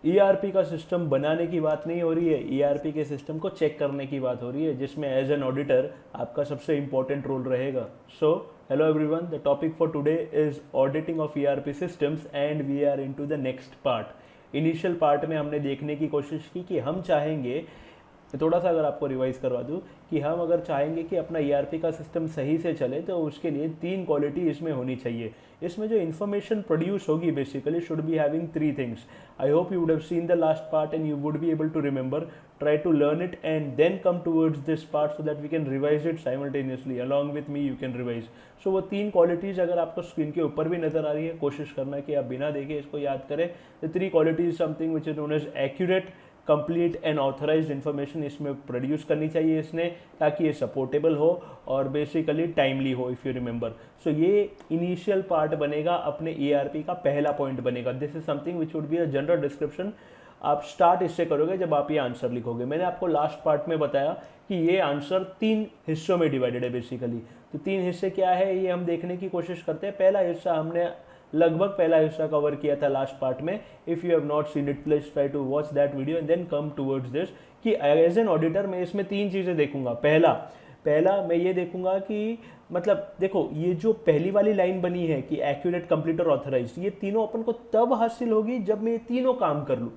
ERP का system बनाने की बात नहीं हो रही है, ईआरपी के सिस्टम को चेक करने की बात हो रही है, जिसमें एज एन ऑडिटर आपका सबसे इंपॉर्टेंट रोल रहेगा। So hello everyone, the topic for today is auditing of ERP systems and we are into the next part. Initial part में हमने देखने की कोशिश की कि हम चाहेंगे, थोड़ा सा अगर आपको रिवाइज करवा दूं, कि हम अगर चाहेंगे कि अपना ईआरपी का सिस्टम सही से चले तो उसके लिए 3 क्वालिटी इसमें होनी चाहिए। इसमें जो इन्फॉर्मेशन प्रोड्यूस होगी basically should be having 3 things. I hope you would have seen the last part and you would be able to remember, try to learn it and then come towards this part so that we can revise it simultaneously along with me, you can revise. So वो 3 qualities अगर आपको screen के ऊपर भी नजर आ रही है, कोशिश करना कि आप बिना देखे इसको याद करें। The 3 qualities something which is known as accurate, complete and authorised information इसमें प्रोड्यूस करनी चाहिए इसने, ताकि ये सपोर्टेबल हो और बेसिकली टाइमली हो, इफ़ यू रिमेंबर। सो ये इनिशियल पार्ट बनेगा, अपने ईआरपी का पहला पॉइंट बनेगा। This is something which would be a general description. आप स्टार्ट इससे करोगे जब आप ये आंसर लिखोगे। मैंने आपको लास्ट पार्ट में बताया कि ये आंसर 3 हिस्सों में डिवाइडेड है बेसिकली। तो 3 हिस्से क्या है ये हम देखने की कोशिश करते हैं। पहला हिस्सा हमने लगभग पहला हिस्सा कवर किया था लास्ट पार्ट में। If you have not seen it please try to watch that video and then come towards this, कि एज एन ऑडिटर मैं इसमें 3 चीज़ें देखूंगा। पहला मैं ये देखूंगा कि मतलब देखो, ये जो पहली वाली लाइन बनी है कि एक्यूरेट, कंप्लीट और ऑथराइज्ड, ये तीनों अपन को तब हासिल होगी जब मैं ये तीनों काम कर लूँ।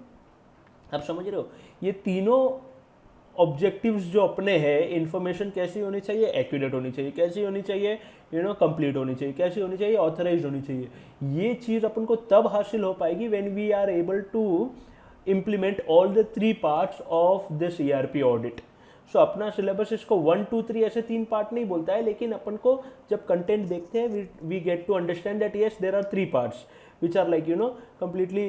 आप समझ रहे हो, ये तीनों ऑब्जेक्टिव्स जो अपने हैं, इन्फॉर्मेशन कैसी होनी चाहिए, एक्यूरेट होनी चाहिए, कैसी होनी चाहिए, कंप्लीट होनी चाहिए, कैसी होनी चाहिए, ऑथराइज्ड होनी चाहिए। ये चीज़ अपन को तब हासिल हो पाएगी when we are able to implement all the 3 parts of this ERP audit. So अपना सिलेबस इसको 1, 2, 3 ऐसे 3 पार्ट नहीं बोलता है, लेकिन अपन को जब कंटेंट देखते हैं we get to understand that yes there are 3 parts which are like completely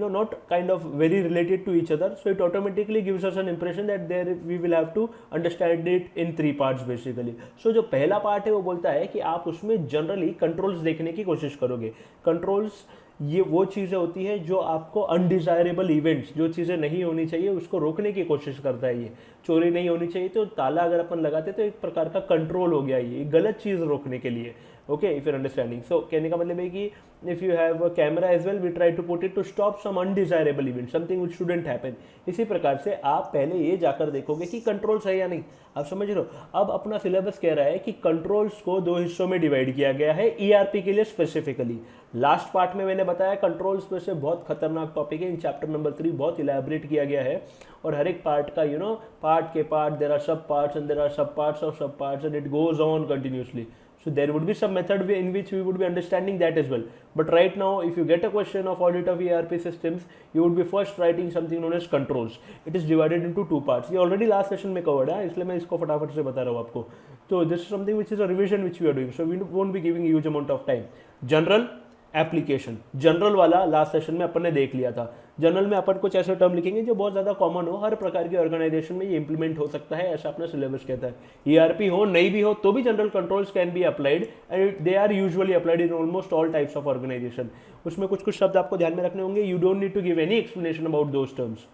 not kind of very related to each other, so it automatically gives us an impression that there we will have to understand it in 3 parts basically. So जो पहला part है वो बोलता है कि आप उसमें generally controls देखने की कोशिश करोगे। कंट्रोल्स ये वो चीज़ें होती है जो आपको अनडिजायरेबल इवेंट्स, जो चीज़ें नहीं होनी चाहिए उसको रोकने की कोशिश करता है। ये चोरी नहीं होनी चाहिए तो ताला अगर अपन लगाते तो एक प्रकार का कंट्रोल हो गया, ये गलत चीज़ रोकने के लिए। Okay, if your understanding. So कहने का मतलब है कि if you have a camera as well we try to put it to stop some undesirable event, something which shouldn't happen. इसी प्रकार से आप पहले ये जाकर देखोगे कि कंट्रोल्स है या नहीं। आप समझ रहे हो, अब अपना सिलेबस कह रहा है कि कंट्रोल्स को 2 हिस्सों में डिवाइड किया गया है ईआरपी के लिए स्पेसिफिकली। लास्ट पार्ट में मैंने बताया कंट्रोल्स में से बहुत खतरनाक टॉपिक है, इन चैप्टर नंबर 3 बहुत इलैबोरेट किया गया है, और हर एक पार्ट का पार्ट के पार्ट देयर आर सब पार्ट्स एंड देयर आर सब पार्ट्स ऑफ सब parts and it goes on continuously. So there would be some method in which we would be understanding that as well. But right now, if you get a question of audit of ERP systems, you would be first writing something known as controls. It is divided into 2 parts. ये already last session में covered है, इसलिए मैं इसको फटाफट से बता रहा हूँ आपको. So this is something which is a revision which we are doing. So we won't be giving huge amount of time. General application, general वाला लास्ट सेशन में अपन ने देख लिया था. जनरल में अपन कुछ ऐसे टर्म लिखेंगे जो बहुत ज़्यादा कॉमन हो, हर प्रकार की ऑर्गेनाइजेशन में ये इंप्लीमेंट हो सकता है, ऐसा अपना सिलेबस कहता है. ईआरपी हो नहीं भी हो तो भी general controls can be applied and they are usually applied in almost all types of organization. उसमें कुछ कुछ शब्द आपको ध्यान में रखने होंगे. You don't need to give any explanation about those terms.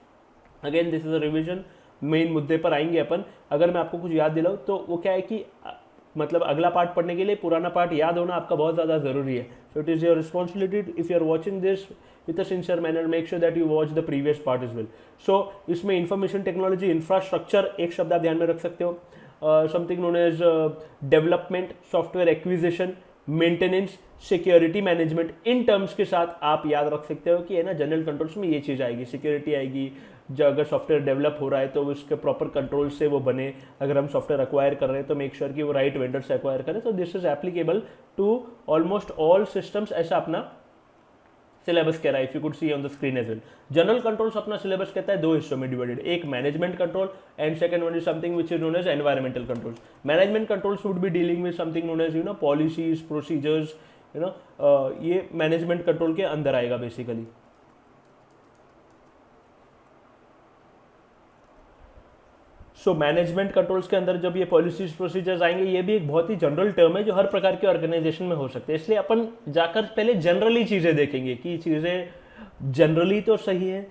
Again this is a revision. Main मुद्दे पर आएंगे अपन. अगर मैं आपको कुछ याद दिलाऊं तो वो क्या है कि मतलब अगला पार्ट पढ़ने के लिए पुराना पार्ट याद होना आपका बहुत ज़्यादा ज़रूरी है. So it is your responsibility if you are watching this with a sincere manner, make sure that you watch the previous part as well. So इसमें इंफॉर्मेशन टेक्नोलॉजी इंफ्रास्ट्रक्चर एक शब्द आप ध्यान में रख सकते हो. Something known as development, software acquisition, maintenance, security management, in terms के साथ आप याद रख सकते हो कि है ना जनरल कंट्रोल्स में ये चीज़ आएगी. सिक्योरिटी आएगी, जो अगर सॉफ्टवेयर डेवलप हो रहा है तो उसके प्रॉपर कंट्रोल से वो बने. अगर हम सॉफ्टवेयर एक्वायर कर रहे हैं तो मेक श्योर कि वो राइट वेंडर से एक्वायर करें. तो this is applicable to almost all systems, ऐसा अपना सिलेबस कह रहा है. If you could see on the screen as well. General controls अपना सिलेबस कहता है 2 हिस्सों में डिवाइडेड. एक management control and second one is something which is known as environmental controls. Management controls would be dealing with something known as policies, procedures, ये management control के अंदर आएगा बेसिकली. सो मैनेजमेंट कंट्रोल्स के अंदर जब ये policies procedures आएंगे, ये भी एक बहुत ही जनरल टर्म है जो हर प्रकार के ऑर्गेनाइजेशन में हो सकते हैं. इसलिए अपन जाकर पहले जनरली चीज़ें देखेंगे कि चीज़ें जनरली तो सही है,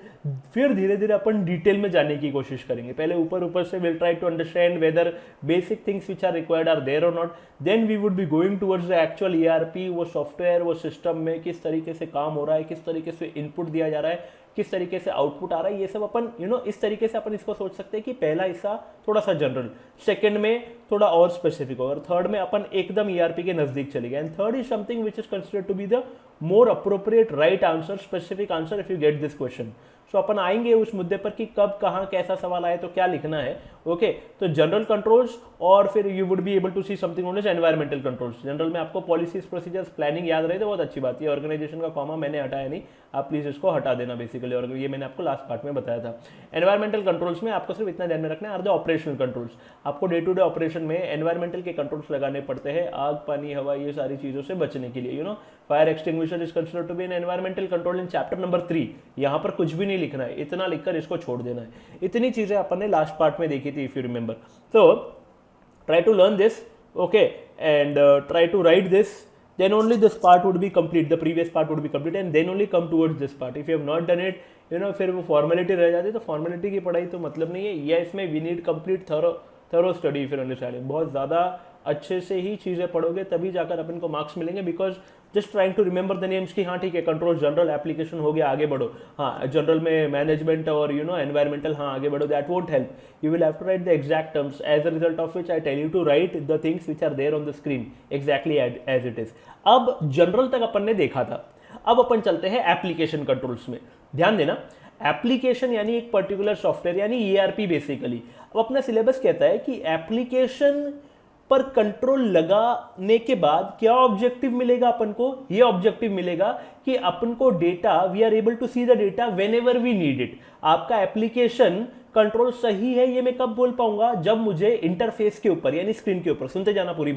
फिर धीरे धीरे अपन डिटेल में जाने की कोशिश करेंगे। पहले ऊपर ऊपर से will try to understand whether basic things which are required are there और not, then we would be going towards the actual ERP, वो सॉफ्टवेयर, वो सिस्टम में किस तरीके से काम हो रहा है, किस तरीके से इनपुट दिया जा रहा है, किस तरीके से आउटपुट आ रहा है, ये सब अपन इस तरीके से अपन इसको सोच सकते हैं कि पहला हिस्सा थोड़ा सा जनरल, सेकंड में थोड़ा और स्पेसिफिक होगा, और थर्ड में अपन एकदम ईआरपी के नजदीक चले गए, and third is something which is considered to be the more appropriate right answer, specific answer if you get this question. So अपन आएंगे उस मुद्दे पर कि कब कहाँ कैसा सवाल आए तो क्या लिखना है। ओके, तो जनरल कंट्रोल्स, और फिर you would be able to see something known as environmental controls. General में आपको पॉलिसीज, प्रोसीजर्स, प्लानिंग याद रहे तो बहुत अच्छी बात है। ऑर्गेनाइजेशन का कॉमा मैंने हटाया नहीं, आप प्लीज इसको हटा देना बेसिकली, और ये मैंने आपको लास्ट पार्ट में बताया था। एनवायरमेंटल कंट्रोल्स में आपको सिर्फ इतना ध्यान में रखना है, आर द ऑपरेशनल कंट्रोल्स। आपको डे टू डे ऑपरेशन में एनवायरमेंटल के कंट्रोल्स लगाने पड़ते हैं, आग, पानी, हवा, ये सारी चीजों से बचने के लिए। Fire extinguisher is considered to be an environmental control in chapter number 3। यहाँ पर कुछ भी नहीं लिखना है, इतना लिखकर इसको छोड़ देना है। इतनी चीजें अपन ने लास्ट पार्ट में देखी थी, इफ यू रिमेंबर। तो try to learn this, okay, and try to write this, then only this part would be complete, the previous part would be complete, and then only come towards this part. If you have not done it, फिर वो formality रह जाती है, तो formality की पढ़ाई तो मतलब नहीं है। या इसमें we need complete thorough study फिर अंडरस्टैंडिंग, बहुत ज़्यादा अच्छे से ही चीज़ें पढ़ोगे तभी जाकर अपन को मार्क्स मिलेंगे। Because just trying to remember the names कि हाँ ठीक है, कंट्रोल जनरल एप्लीकेशन हो गया, आगे बढ़ो। हाँ, जनरल में मैनेजमेंट और एनवायरमेंटल, हाँ आगे बढ़ो, that won't help. You will have to write the exact terms, as a result of which I tell you to write the things which are there on the screen exactly as it is. अब general तक अपन ने देखा था, अब अपन चलते हैं application controls में। ध्यान देना, एप्लीकेशन यानी एक पर्टिकुलर सॉफ्टवेयर यानी ईआरपी बेसिकली। अब अपना सिलेबस कहता है कि एप्लीकेशन पर कंट्रोल लगाने के बाद क्या ऑब्जेक्टिव मिलेगा अपन को? ये ऑब्जेक्टिव मिलेगा कि अपन को data, we are able to see the data whenever we need it. आपका एप्लीकेशन कंट्रोल सही है, ये मैं कब बोल पाऊंगा? जब मुझे इंटरफेस के ऊपर यानी स्क्रीन के ऊपर, सुनते जाना पूरी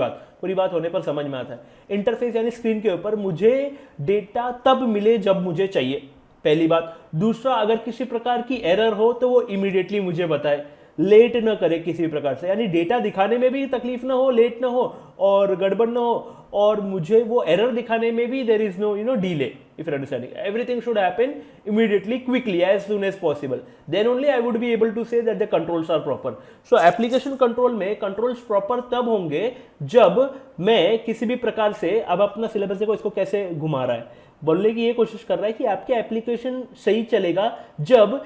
बात होने पर समझ में आता है। इंटरफेस यानी स्क्रीन के ऊपर मुझे डेटा तब मिले जब मुझे चाहिए, पहली बात। दूसरा, अगर किसी प्रकार की एरर हो तो वो इमीडिएटली मुझे बताए, लेट न करे किसी प्रकार से, यानी डेटा दिखाने में भी तकलीफ ना हो, लेट ना हो और गड़बड़ ना हो, और मुझे वो एरर दिखाने में भी there is no delay. If you understanding, everything should happen immediately, quickly, as soon as possible, then only I would be able to say that the controls are proper. So application control में controls proper तब होंगे जब मैं किसी भी प्रकार से, अब अपना सिलेबस देखो इसको कैसे घुमा रहा है, बोलने की ये कोशिश कर रहा है कि आपके एप्लीकेशन सही चलेगा जब,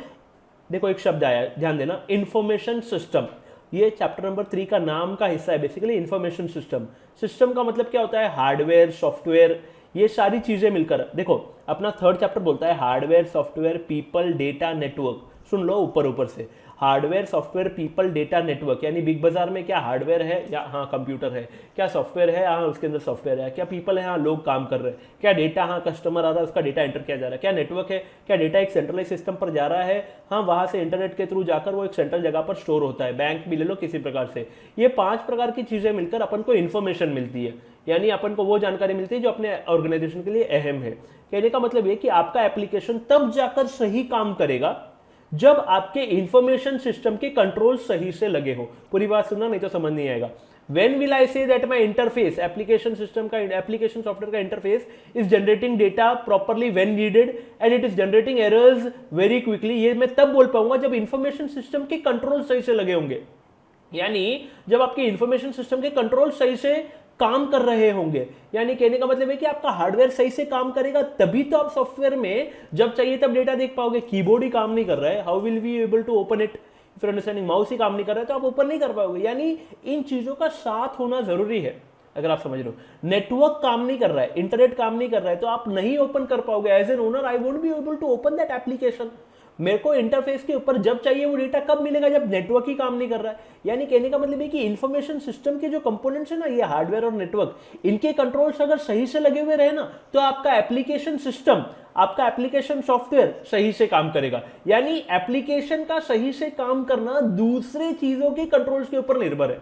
देखो एक शब्द आया, ध्यान देना, इंफॉर्मेशन सिस्टम। ये चैप्टर नंबर 3 का नाम का हिस्सा है बेसिकली, इंफॉर्मेशन सिस्टम। सिस्टम का मतलब क्या होता है? हार्डवेयर, सॉफ्टवेयर, ये सारी चीजें मिलकर। देखो अपना थर्ड चैप्टर बोलता है hardware, software, people, data, network. सुन लो ऊपर से, hardware, software, people, data, network. यानी बिग बाजार में क्या हार्डवेयर है? या हाँ कंप्यूटर है। क्या सॉफ्टवेयर है? हाँ उसके अंदर सॉफ्टवेयर है। क्या पीपल है? हाँ लोग काम कर रहे हैं। क्या डेटा? हाँ कस्टमर आ रहा है, उसका डेटा एंटर किया जा रहा है। क्या नेटवर्क है? क्या डेटा एक सेंट्रलाइज सिस्टम पर जा रहा है, हाँ वहां से इंटरनेट के थ्रू जाकर वो एक सेंट्रल जगह पर स्टोर होता है। बैंक भी ले लो किसी प्रकार से। ये 5 प्रकार की चीजें मिलकर अपन को इन्फॉर्मेशन मिलती है, यानी अपन को वो जानकारी मिलती है जो अपने ऑर्गेनाइजेशन के लिए अहम है। कहने का मतलब ये कि आपका एप्लीकेशन तब जाकर सही काम करेगा जब आपके इंफॉर्मेशन सिस्टम के कंट्रोल सही से लगे हो। पूरी बात सुनना, नहीं तो समझ नहीं आएगा। When will I say that my interface, application system का, application software का interface is generating data properly when needed and it is generating errors very quickly? ये मैं तब बोल पाऊंगा जब इंफॉर्मेशन सिस्टम के कंट्रोल सही से लगे होंगे, यानी जब आपके इंफॉर्मेशन सिस्टम के कंट्रोल सही से काम कर रहे होंगे। यानी कहने का मतलब है कि आपका हार्डवेयर सही से काम करेगा तभी तो आप सॉफ्टवेयर में जब चाहिए तब डेटा देख पाओगे। कीबोर्ड ही काम नहीं कर रहा है, how will we able to open it? If you understanding, mouse ही काम नहीं कर रहा है तो आप ओपन नहीं कर पाओगे। यानी इन चीजों का साथ होना जरूरी है, अगर आप समझ रहे हो। नेटवर्क काम नहीं कर रहा है, इंटरनेट काम नहीं कर रहा है तो आप नहीं ओपन कर पाओगे। As an owner I won't be able to open that application. मेरे को इंटरफेस के ऊपर जब चाहिए वो डेटा कब मिलेगा? जब नेटवर्क ही काम नहीं कर रहा है। यानी कहने का मतलब है कि इंफॉर्मेशन सिस्टम के जो कंपोनेंट्स है ना, ये हार्डवेयर और नेटवर्क, इनके कंट्रोल्स अगर सही से लगे हुए रहे ना तो आपका एप्लीकेशन सिस्टम, आपका एप्लीकेशन सॉफ्टवेयर सही से काम करेगा। यानी एप्लीकेशन का सही से काम करना दूसरे चीजों के कंट्रोल्स के ऊपर निर्भर है।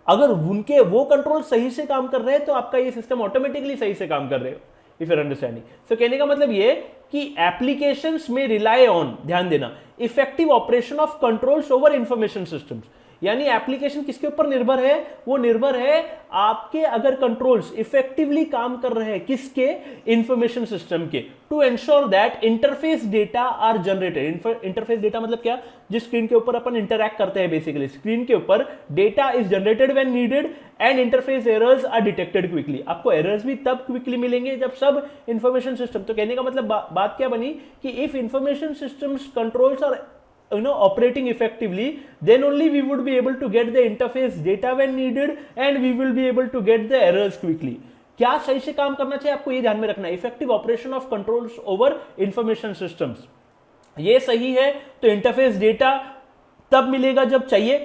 अगर उनके वो कंट्रोल सही से काम कर रहे हैं तो आपका ये सिस्टम ऑटोमेटिकली सही से काम कर रहे हो। इफ यूर अंडरस्टैंडिंग, सो कहने का मतलब ये कि एप्लीकेशंस में रिलाई ऑन, ध्यान देना, effective operation of controls over information systems. यानी एप्लीकेशन किसके ऊपर निर्भर है, वो निर्भर है आपके अगर कंट्रोल्स इफेक्टिवली काम कर रहे हैं किसके, इंफॉर्मेशन सिस्टम के, to ensure that interface data are generated. Interface data मतलब क्या, जिस स्क्रीन के ऊपर अपन इंटरैक्ट करते हैं, बेसिकली स्क्रीन के ऊपर data is generated when needed and interface errors are detected quickly. आपको एरर्स भी तब क्विकली मिलेंगे जब सब इंफॉर्मेशन सिस्टम, तो कहने का मतलब बात क्या बनी कि if information systems controls are operating effectively, then only we would be able to get the interface data when needed and we will be able to get the errors quickly। क्या सही से काम करना चाहिए, आपको ये ध्यान में रखना है, effective operation of controls over information systems. ये सही है तो इंटरफेस डेटा तब मिलेगा जब चाहिए,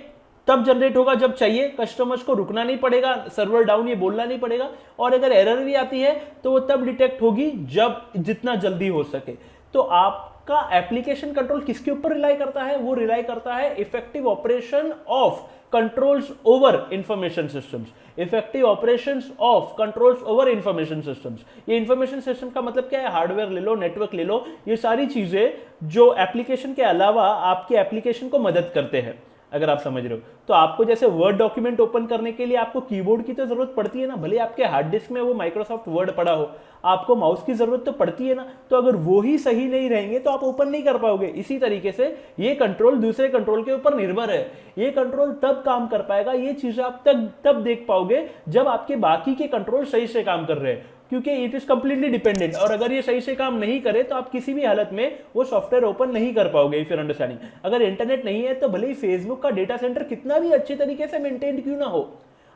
तब जनरेट होगा जब चाहिए, कस्टमर्स को रुकना नहीं पड़ेगा, सर्वर डाउन ये बोलना नहीं पड़ेगा, और अगर एरर भी आती है तो वो तब डिटेक्ट होगी जब जितना जल्दी हो सके। तो आप का एप्लीकेशन कंट्रोल किसके ऊपर रिलाई करता है, वो रिलाई करता है effective operation of controls over information systems. Effective operations of controls over information systems, ये इंफॉर्मेशन सिस्टम का मतलब क्या है, हार्डवेयर ले लो, नेटवर्क ले लो, ये सारी चीजें जो एप्लीकेशन के अलावा आपके एप्लीकेशन को मदद करते हैं, अगर आप समझ रहे हो। तो आपको जैसे वर्ड डॉक्यूमेंट ओपन करने के लिए आपको कीबोर्ड की तो जरूरत पड़ती है ना, भले आपके हार्ड डिस्क में वो माइक्रोसॉफ्ट वर्ड पड़ा हो, आपको माउस की जरूरत तो पड़ती है ना, तो अगर वो ही सही नहीं रहेंगे तो आप ओपन नहीं कर पाओगे। इसी तरीके से ये कंट्रोल दूसरे कंट्रोल के ऊपर निर्भर है, ये कंट्रोल तब काम कर पाएगा, ये चीजें आप तब देख पाओगे जब आपके बाकी के कंट्रोल सही से काम कर रहे हैं, क्योंकि इट इज कंप्लीटली डिपेंडेंट। और अगर ये सही से काम नहीं करे तो आप किसी भी हालत में वो सॉफ्टवेयर ओपन नहीं कर पाओगे, इफ यू आर अंडरस्टैंडिंग। अगर इंटरनेट नहीं है तो भले ही फेसबुक का डेटा सेंटर कितना भी अच्छे तरीके से मेंटेन क्यों ना हो,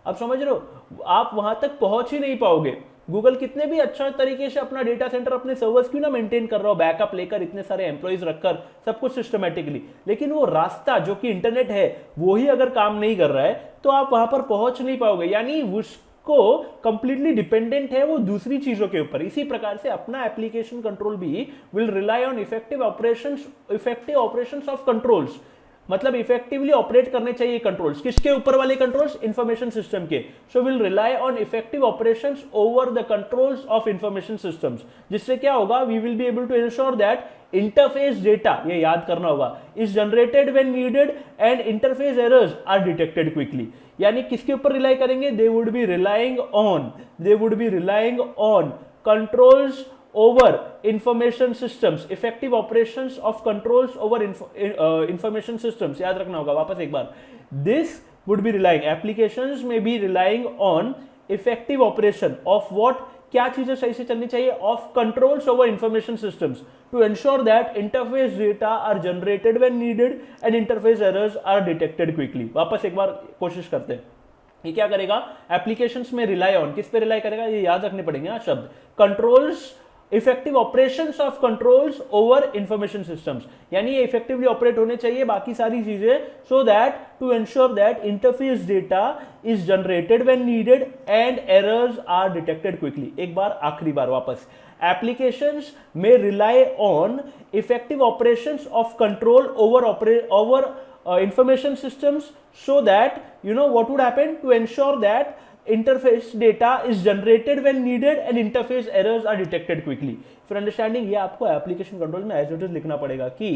आप समझ रहे हो, आप वहां तक पहुंच ही नहीं पाओगे। गूगल कितने भी अच्छा तरीके से अपना डेटा सेंटर, अपने सर्वर्स क्यों ना मेंटेन कर रहा हो, बैकअप लेकर, इतने सारे एम्प्लॉइज रखकर, सब कुछ सिस्टमेटिकली, लेकिन वो रास्ता जो कि इंटरनेट है वो ही अगर काम नहीं कर रहा है तो आप वहां पर पहुंच नहीं पाओगे, यानी को कंप्लीटली डिपेंडेंट है वो दूसरी चीजों के ऊपर। इसी प्रकार से अपना एप्लीकेशन कंट्रोल भी will rely on effective operations of controls, मतलब इफेक्टिवली ऑपरेट करने चाहिए कंट्रोल्स, किसके ऊपर वाले कंट्रोल्स, इंफॉर्मेशन सिस्टम के। So will rely on effective operations over the controls of information systems, जिससे क्या होगा, we will be able to ensure that interface data, ये याद करना होगा, is generated when needed and interface errors are detected quickly. यानी किसके ऊपर रिलाई करेंगे, they would be relying on controls over information systems, effective operations of controls over information systems, याद रखना होगा वापस एक बार, this would be relying, applications may be relying on effective operation of what, क्या चीजें सही से चलनी चाहिए, of controls over information systems to ensure that interface data are generated when needed and interface errors are detected quickly। वापस एक बार कोशिश करते हैं, ये क्या करेगा, एप्लीकेशंस में रिलाई ऑन, किस पे रिलाई करेगा, ये याद रखने पड़ेंगे ना शब्द, controls, effective operations of controls over information systems, यानी ये इफेक्टिवली ऑपरेट होने चाहिए बाकी सारी चीजें, so that to ensure that interface data is generated when needed and errors are detected quickly. एक बार आखिरी बार वापस, applications may rely on effective operations of control over information systems, so that what would happen, to ensure that interface data is generated when needed and interface errors are detected quickly। For understanding, ये आपको application control में as it is लिखना पड़ेगा कि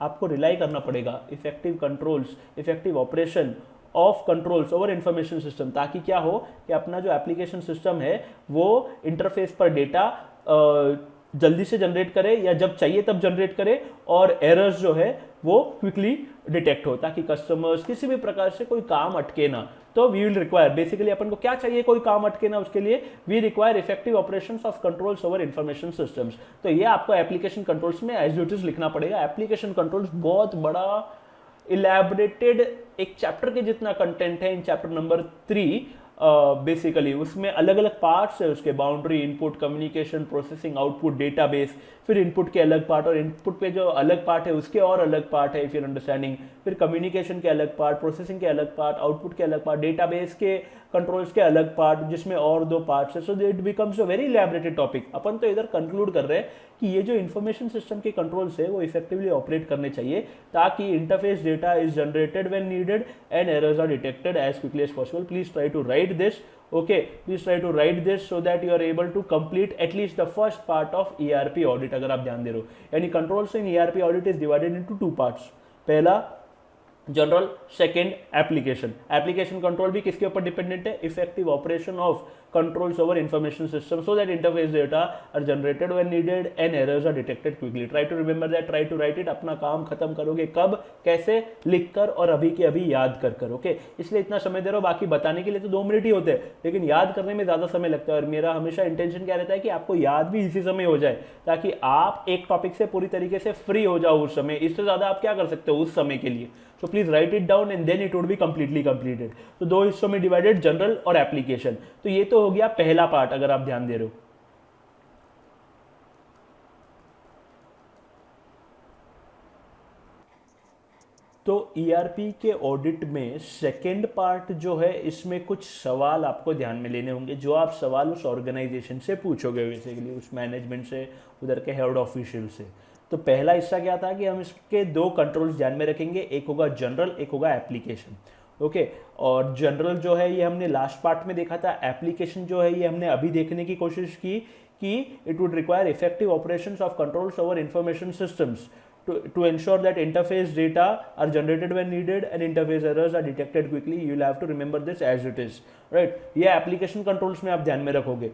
आपको rely करना पड़ेगा effective controls, effective operation of controls over information system, ताकि क्या हो कि अपना जो एप्लीकेशन सिस्टम है वो इंटरफेस पर डेटा जल्दी से जनरेट करे या जब चाहिए तब जनरेट करे, और एरर्स जो है वो क्विकली डिटेक्ट हो, ताकि कस्टमर्स किसी भी प्रकार से कोई काम अटके ना। तो वी विल रिक्वायर, बेसिकली अपन को क्या चाहिए, कोई काम अटके ना, उसके लिए we require effective operations of controls over information systems. तो ये आपको एप्लीकेशन कंट्रोल्स में एज इट इज लिखना पड़ेगा। एप्लीकेशन कंट्रोल्स बहुत बड़ा इलैबोरेटेड एक चैप्टर के जितना कंटेंट है इन चैप्टर नंबर 3। बेसिकली उसमें अलग अलग पार्ट्स है उसके, boundary, input, communication, processing, output, database, फिर इनपुट के अलग पार्ट, और इनपुट पे जो अलग पार्ट है उसके और अलग पार्ट है, फिर अंडरस्टैंडिंग, फिर कम्युनिकेशन के अलग पार्ट, प्रोसेसिंग के अलग पार्ट, आउटपुट के अलग पार्ट, डेटाबेस के कंट्रोल्स के अलग पार्ट, जिसमें और 2 पार्ट्स है। So it becomes a very elaborated topic. अपन तो इधर कंक्लूड कर रहे हैं कि ये जो इंफॉर्मेशन सिस्टम के कंट्रोल्स है वो इफेक्टिवली ऑपरेट करने चाहिए, ताकि interface data is generated when needed and errors are detected as quickly as possible. Please try to write this, okay, please try to write this so that you are able to complete at least the first part of ERP audit। अगर आप ध्यान दे रहे हो, यानी controls in ERP audit is divided into 2 parts। पहला general, second application. Application control भी किसके ऊपर डिपेंडेंट है? Effective operation of controls over information system so that interface data are generated when needed and errors are detected quickly. Try to remember that, try to write it. अपना काम खत्म करोगे कब, कैसे? लिख कर और अभी के अभी याद कर कर। ओके, इसलिए इतना समय दे रहा हूँ। बाकी बताने के लिए तो 2 मिनट ही होते हैं, लेकिन याद करने में ज़्यादा समय लगता है। और मेरा हमेशा इंटेंशन क्या रहता है कि आपको याद भी इसी समय हो जाए, ताकि आप एक टॉपिक से पूरी तरीके से फ्री हो जाओ उस समय। इससे ज़्यादा आप क्या कर सकते हो उस समय के लिए? So please write it down and then it would be completely completed. तो 2 हिस्सों में डिवाइडेड, जनरल और एप्लीकेशन। तो ये तो हो गया पहला पार्ट, अगर आप ध्यान दे रहे हो। तो ईआरपी के ऑडिट में सेकेंड पार्ट जो है, इसमें कुछ सवाल आपको ध्यान में लेने होंगे, जो आप सवाल उस ऑर्गेनाइजेशन से पूछोगे, बेसिकली उस मैनेजमेंट से, उधर के हेड ऑफिशियल से। तो पहला हिस्सा क्या था कि हम इसके 2 कंट्रोल्स ध्यान में रखेंगे, एक होगा जनरल, एक होगा एप्लीकेशन। ओके, और जनरल जो है ये हमने लास्ट पार्ट में देखा था। एप्लीकेशन जो है ये हमने अभी देखने की कोशिश की कि it would require effective operations of controls over information systems to ensure that interface data are generated when needed and interface errors are detected quickly. You will have to remember this as it is, right? ये application controls में आप ध्यान में रखोगे।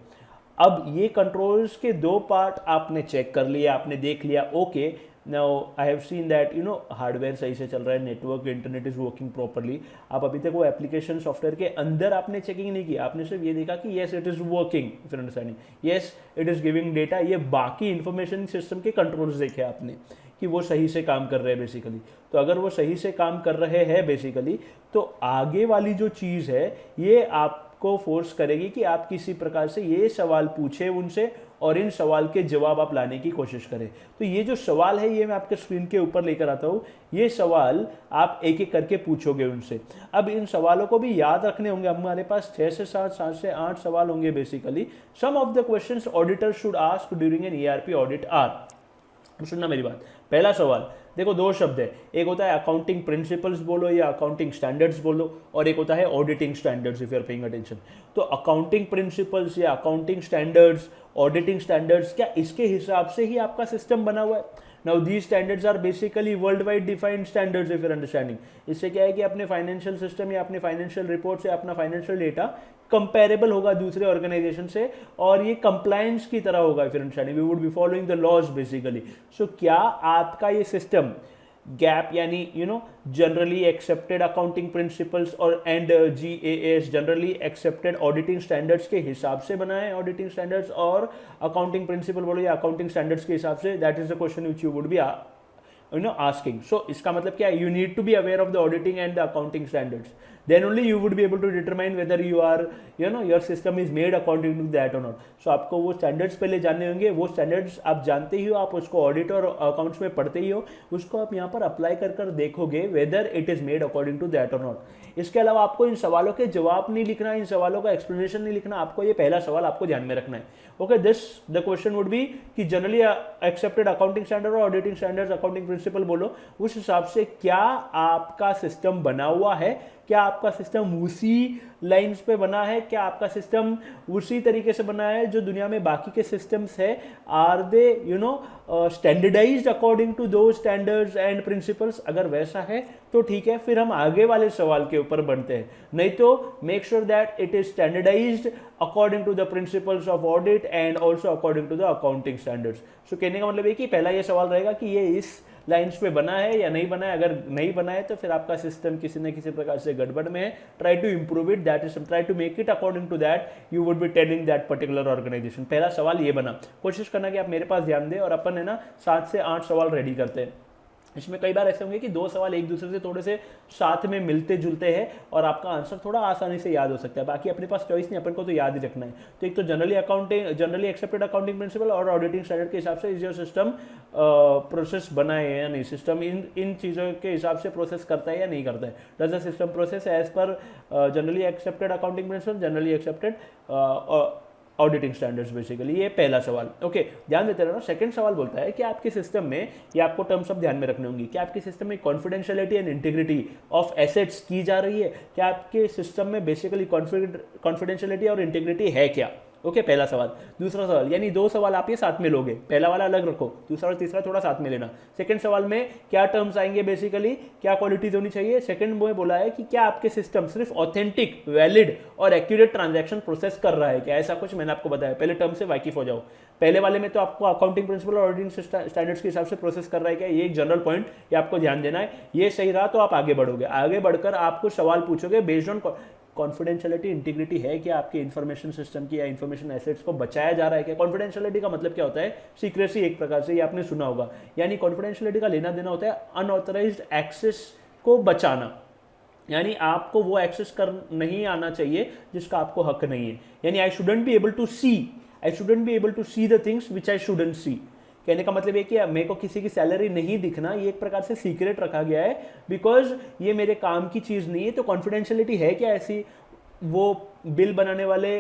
अब ये controls के 2 part आपने चेक कर लिया, आपने देख लिया। Okay, now I have seen that hardware सही से चल रहा है, network internet is working properly. आप अभी तक वो एप्लीकेशन सॉफ्टवेयर के अंदर आपने चेकिंग नहीं की, आपने सिर्फ ये देखा कि yes it is working, if you understanding, yes it is giving data. ये बाकी इंफॉर्मेशन सिस्टम के कंट्रोल्स देखे आपने कि वो सही से काम कर रहे हैं बेसिकली। तो अगर वो सही से काम कर रहे हैं बेसिकली, तो आगे वाली जो चीज़ है ये आपको फोर्स करेगी कि आप किसी प्रकार से ये सवाल पूछे उनसे और इन सवाल के जवाब आप लाने की कोशिश करें। तो ये जो सवाल है ये मैं आपके स्क्रीन के ऊपर लेकर आता हूँ। ये सवाल आप एक एक करके पूछोगे उनसे। अब इन सवालों को भी याद रखने होंगे। हमारे पास 6 से 7 से 8 सवाल होंगे basically. Some of the questions auditor should ask during an ERP audit are. सुनना मेरी बात। पहला सवाल देखो, 2 शब्द है, एक होता है अकाउंटिंग प्रिंसिपल्स बोलो या अकाउंटिंग स्टैंडर्ड्स बोलो, और एक होता है auditing standards, if you are paying attention. तो अकाउंटिंग प्रिंसिपल्स या अकाउंटिंग स्टैंडर्ड्स, ऑडिटिंग स्टैंडर्ड्स, क्या इसके हिसाब से ही आपका सिस्टम बना हुआ है? Now these standards are basically world wide defined standards, if you are understanding. इससे क्या है कि अपने फाइनेंशियल सिस्टम या अपने फाइनेंशियल रिपोर्ट से अपना फाइनेंशियल डेटा कंपेरेबल होगा दूसरे ऑर्गेनाइजेशन से, और ये कंप्लायंस की तरह होगा, if you are understanding. We would be following the laws basically. So क्या आपका ये सिस्टम गैप यानी जनरली एक्सेप्टेड अकाउंटिंग प्रिंसिपल्स और and GAS generally accepted auditing standards के हिसाब से बना है? ऑडिटिंग स्टैंडर्ड्स और अकाउंटिंग प्रिंसिपल बोलो या अकाउंटिंग स्टैंडर्ड्स के हिसाब से, that is the question which you would be asking. So इसका मतलब क्या है? You need to be aware of the auditing and the accounting standards. Then only you would be able to determine whether you are, your system is made according to that or not. So आपको वो standards पहले जानने होंगे। वो standards आप जानते ही हो, आप उसको audit और accounts में पढ़ते ही हो, उसको आप यहाँ पर apply कर कर देखोगे whether it is made according to that or not. इसके अलावा आपको इन सवालों के जवाब नहीं लिखना, इन सवालों का एक्सप्लेनेशन नहीं लिखना, आपको ये पहला सवाल आपको ध्यान में रखना है। Okay, this the question would B कि जनरली एक्सेप्टेड अकाउंटिंग स्टैंडर्ड और ऑडिटिंग स्टैंडर्ड्स, अकाउंटिंग प्रिंसिपल बोलो, उस हिसाब से क्या आपका सिस्टम बना हुआ है? क्या आपका सिस्टम उसी लाइंस पे बना है? क्या आपका सिस्टम उसी तरीके से बना है जो दुनिया में बाकी के सिस्टम्स है? Are they standardized according to दो स्टैंडर्ड्स एंड प्रिंसिपल्स? अगर वैसा है तो ठीक है, फिर हम आगे वाले सवाल के ऊपर बढ़ते हैं। नहीं तो make sure that it is standardized according to the principles of audit and also according to the accounting standards. So कहने का मतलब है कि पहला ये सवाल रहेगा कि ये इस लाइन्स पे बना है या नहीं बना है। अगर नहीं बना है तो फिर आपका सिस्टम किसी न किसी प्रकार से गड़बड़ में है। Try to improve it, that is try to make it according to that you would be telling that particular organization. पहला सवाल ये बना। कोशिश करना कि आप मेरे पास ध्यान दें और अपन है ना 7 से 8 सवाल रेडी करते हैं। इसमें कई बार ऐसे होंगे कि 2 सवाल एक दूसरे से थोड़े से साथ में मिलते जुलते हैं और आपका आंसर थोड़ा आसानी से याद हो सकता है। बाकी अपने पास चॉइस नहीं, अपन को तो याद ही रखना है। तो एक तो जनरली एक्सेप्टेड अकाउंटिंग प्रिंसिपल और ऑडिटिंग स्टैंडर्ड के हिसाब से इज योर सिस्टम प्रोसेस बना है या नहीं? सिस्टम इन चीज़ों के हिसाब से प्रोसेस करता है या नहीं करता है? Does the system process as per generally accepted accounting principle, generally accepted auditing standards basically? ये पहला सवाल। ओके, ध्यान देते रहना। सेकंड सवाल बोलता है कि आपके सिस्टम में, ये आपको टर्म्स सब ध्यान में रखने होंगे, कि आपके सिस्टम में confidentiality and integrity of assets की जा रही है? क्या आपके सिस्टम में बेसिकली कॉन्फिडेंशियलिटी और इंटीग्रिटी है क्या? ओके, पहला सवाल। दूसरा सवाल, यानी दो सवाल आप ये साथ में लोगे, पहला वाला अलग रखो, दूसरा और तीसरा थोड़ा साथ में लेना। सेकंड सवाल में क्या टर्म्स आएंगे, बेसिकली क्या क्वालिटीज होनी चाहिए। सेकंड में बोला है कि क्या आपके सिस्टम सिर्फ ऑथेंटिक, वैलिड और एक्यूरेट ट्रांजैक्शन प्रोसेस कर रहा है क्या, ऐसा कुछ मैंने आपको बताया। पहले टर्म से वाकिफ हो जाओ। पहले वाले में तो आपको अकाउंटिंग प्रिंसिपल और ऑडिटिंग स्टैंडर्ड्स के हिसाब से प्रोसेस कर रहा है क्या, ये एक जनरल पॉइंट, ये आपको ध्यान देना है। ये सही रहा तो आप आगे बढ़ोगे, आगे बढ़कर आपको सवाल पूछोगे बेस्ड ऑन कॉन्फिडेंशियलिटी, इंटीग्रिटी है क्या आपके इन्फॉर्मेशन सिस्टम की या इन्फॉर्मेशन एसेट्स को बचाया जा रहा है क्या। कॉन्फिडेंशियलिटी का मतलब क्या होता है, सीक्रेसी एक प्रकार से, ये आपने सुना होगा। यानी कॉन्फिडेंशियलिटी का लेना देना होता है अनऑथराइज्ड एक्सेस को बचाना, यानी आपको वो एक्सेस कर नहीं आना चाहिए जिसका आपको हक नहीं है। यानी I shouldn't be able to see the things which I shouldn't see. कहने का मतलब ये कि मेरे को किसी की सैलरी नहीं दिखना, ये एक प्रकार से सीक्रेट रखा गया है, बिकॉज ये मेरे काम की चीज़ नहीं है। तो कॉन्फिडेंशियलिटी है क्या ऐसी, वो बिल बनाने वाले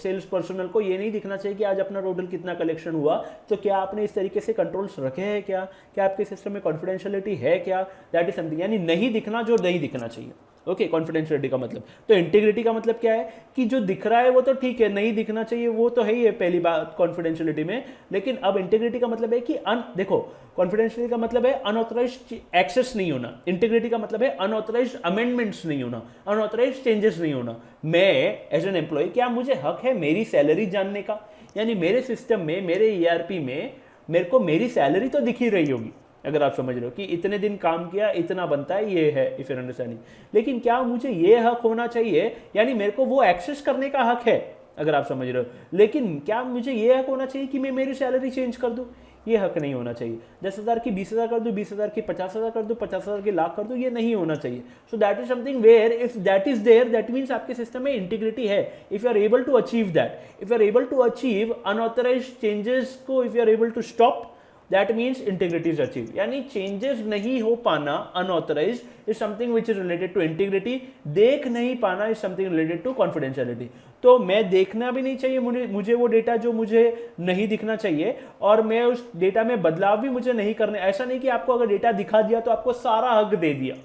सेल्स पर्सनल को ये नहीं दिखना चाहिए कि आज अपना टोटल कितना कलेक्शन हुआ, तो क्या आपने इस तरीके से कंट्रोल्स रखे हैं क्या आपके सिस्टम में कॉन्फिडेंशियलिटी है क्या, दैट इज समथिंग। यानी नहीं दिखना जो नहीं दिखना चाहिए। ओके, कॉन्फिडेंशियलिटी का मतलब। तो इंटीग्रिटी का मतलब क्या है कि जो दिख रहा है वो तो ठीक है, नहीं दिखना चाहिए वो तो है ही है पहली बात कॉन्फिडेंशियलिटी में। लेकिन अब इंटीग्रिटी का मतलब है कि देखो, कॉन्फिडेंशियलिटी का मतलब है अनऑथराइज्ड एक्सेस नहीं होना, इंटीग्रिटी का मतलब है अनऑथराइज्ड अमेंडमेंट्स नहीं होना, अनऑथराइज्ड चेंजेस नहीं होना। मैं एज एन एम्प्लॉय, क्या मुझे हक है मेरी सैलरी जानने का, यानी मेरे सिस्टम में, मेरे ईआरपी में मेरे को मेरी सैलरी तो दिख ही रही होगी, अगर आप समझ रहे हो कि इतने दिन काम किया इतना बनता है, ये है इफ यू अंडरस्टैंडिंग। लेकिन क्या मुझे ये हक होना चाहिए, यानी मेरे को वो एक्सेस करने का हक है, अगर आप समझ रहे हो। लेकिन क्या मुझे ये हक होना चाहिए कि मैं मेरी सैलरी चेंज कर दूं, ये हक नहीं होना चाहिए। 10,000 की 20,000 कर दूं, 20,000 की 50,000 कर दूं, 50,000 की लाख कर दूं, ये नहीं होना चाहिए। So that is something where if that is there, that means आपके सिस्टम में इंटीग्रिटी है। If you are able to achieve that, if you are able to achieve unauthorized changes को, if you are able to stop, that means integrity is achieve. यानी changes नहीं हो पाना unauthorized is something which is related to integrity, देख नहीं पाना is something related to confidentiality. तो मैं देखना भी नहीं चाहिए मुझे वो डेटा जो मुझे नहीं दिखना चाहिए, और मैं उस डेटा में बदलाव भी मुझे नहीं करने। ऐसा नहीं कि आपको अगर डेटा दिखा दिया तो आपको सारा हक दे दिया,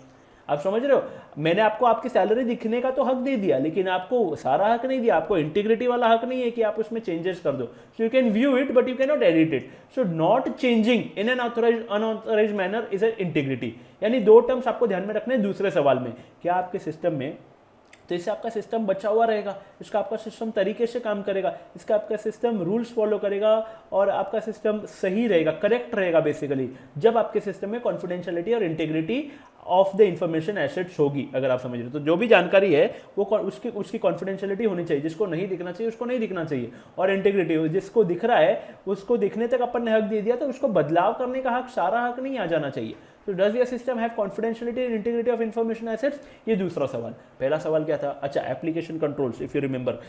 आप समझ रहे हो। मैंने आपको आपकी सैलरी दिखने का तो हक दे दिया, लेकिन आपको सारा हक नहीं दिया, आपको इंटीग्रिटी वाला हक नहीं है कि आप उसमें चेंजेस कर दो। So you can view it but you can not edit it. So not changing in an unauthorised manner is an integrity. यानी दो टर्म्स आपको ध्यान में रखने हैं दूसरे सवाल में। क्या आपके सिस्टम में, तो इससे आपका सिस्टम बचा हुआ रहेगा, इसका आपका सिस्टम तरीके से काम करेगा, इसका आपका सिस्टम रूल्स फॉलो करेगा और आपका सिस्टम सही रहेगा, करेक्ट रहेगा बेसिकली, जब आपके सिस्टम में कॉन्फिडेंशियलिटी और integrity of the information assets होगी, अगर आप समझ रहे हो। तो जो भी जानकारी है वो उसकी कॉन्फिडेंशियलिटी होनी चाहिए, जिसको नहीं दिखना चाहिए उसको नहीं दिखना चाहिए, और इंटीग्रिटी जिसको दिख रहा है उसको दिखने तक अपन ने हक दे दिया, तो उसको बदलाव करने का हक, सारा हक नहीं आ जाना चाहिए। तो does your system have confidentiality and integrity of information assets, ये दूसरा सवाल। पहला सवाल क्या था, अच्छा application controls, if you remember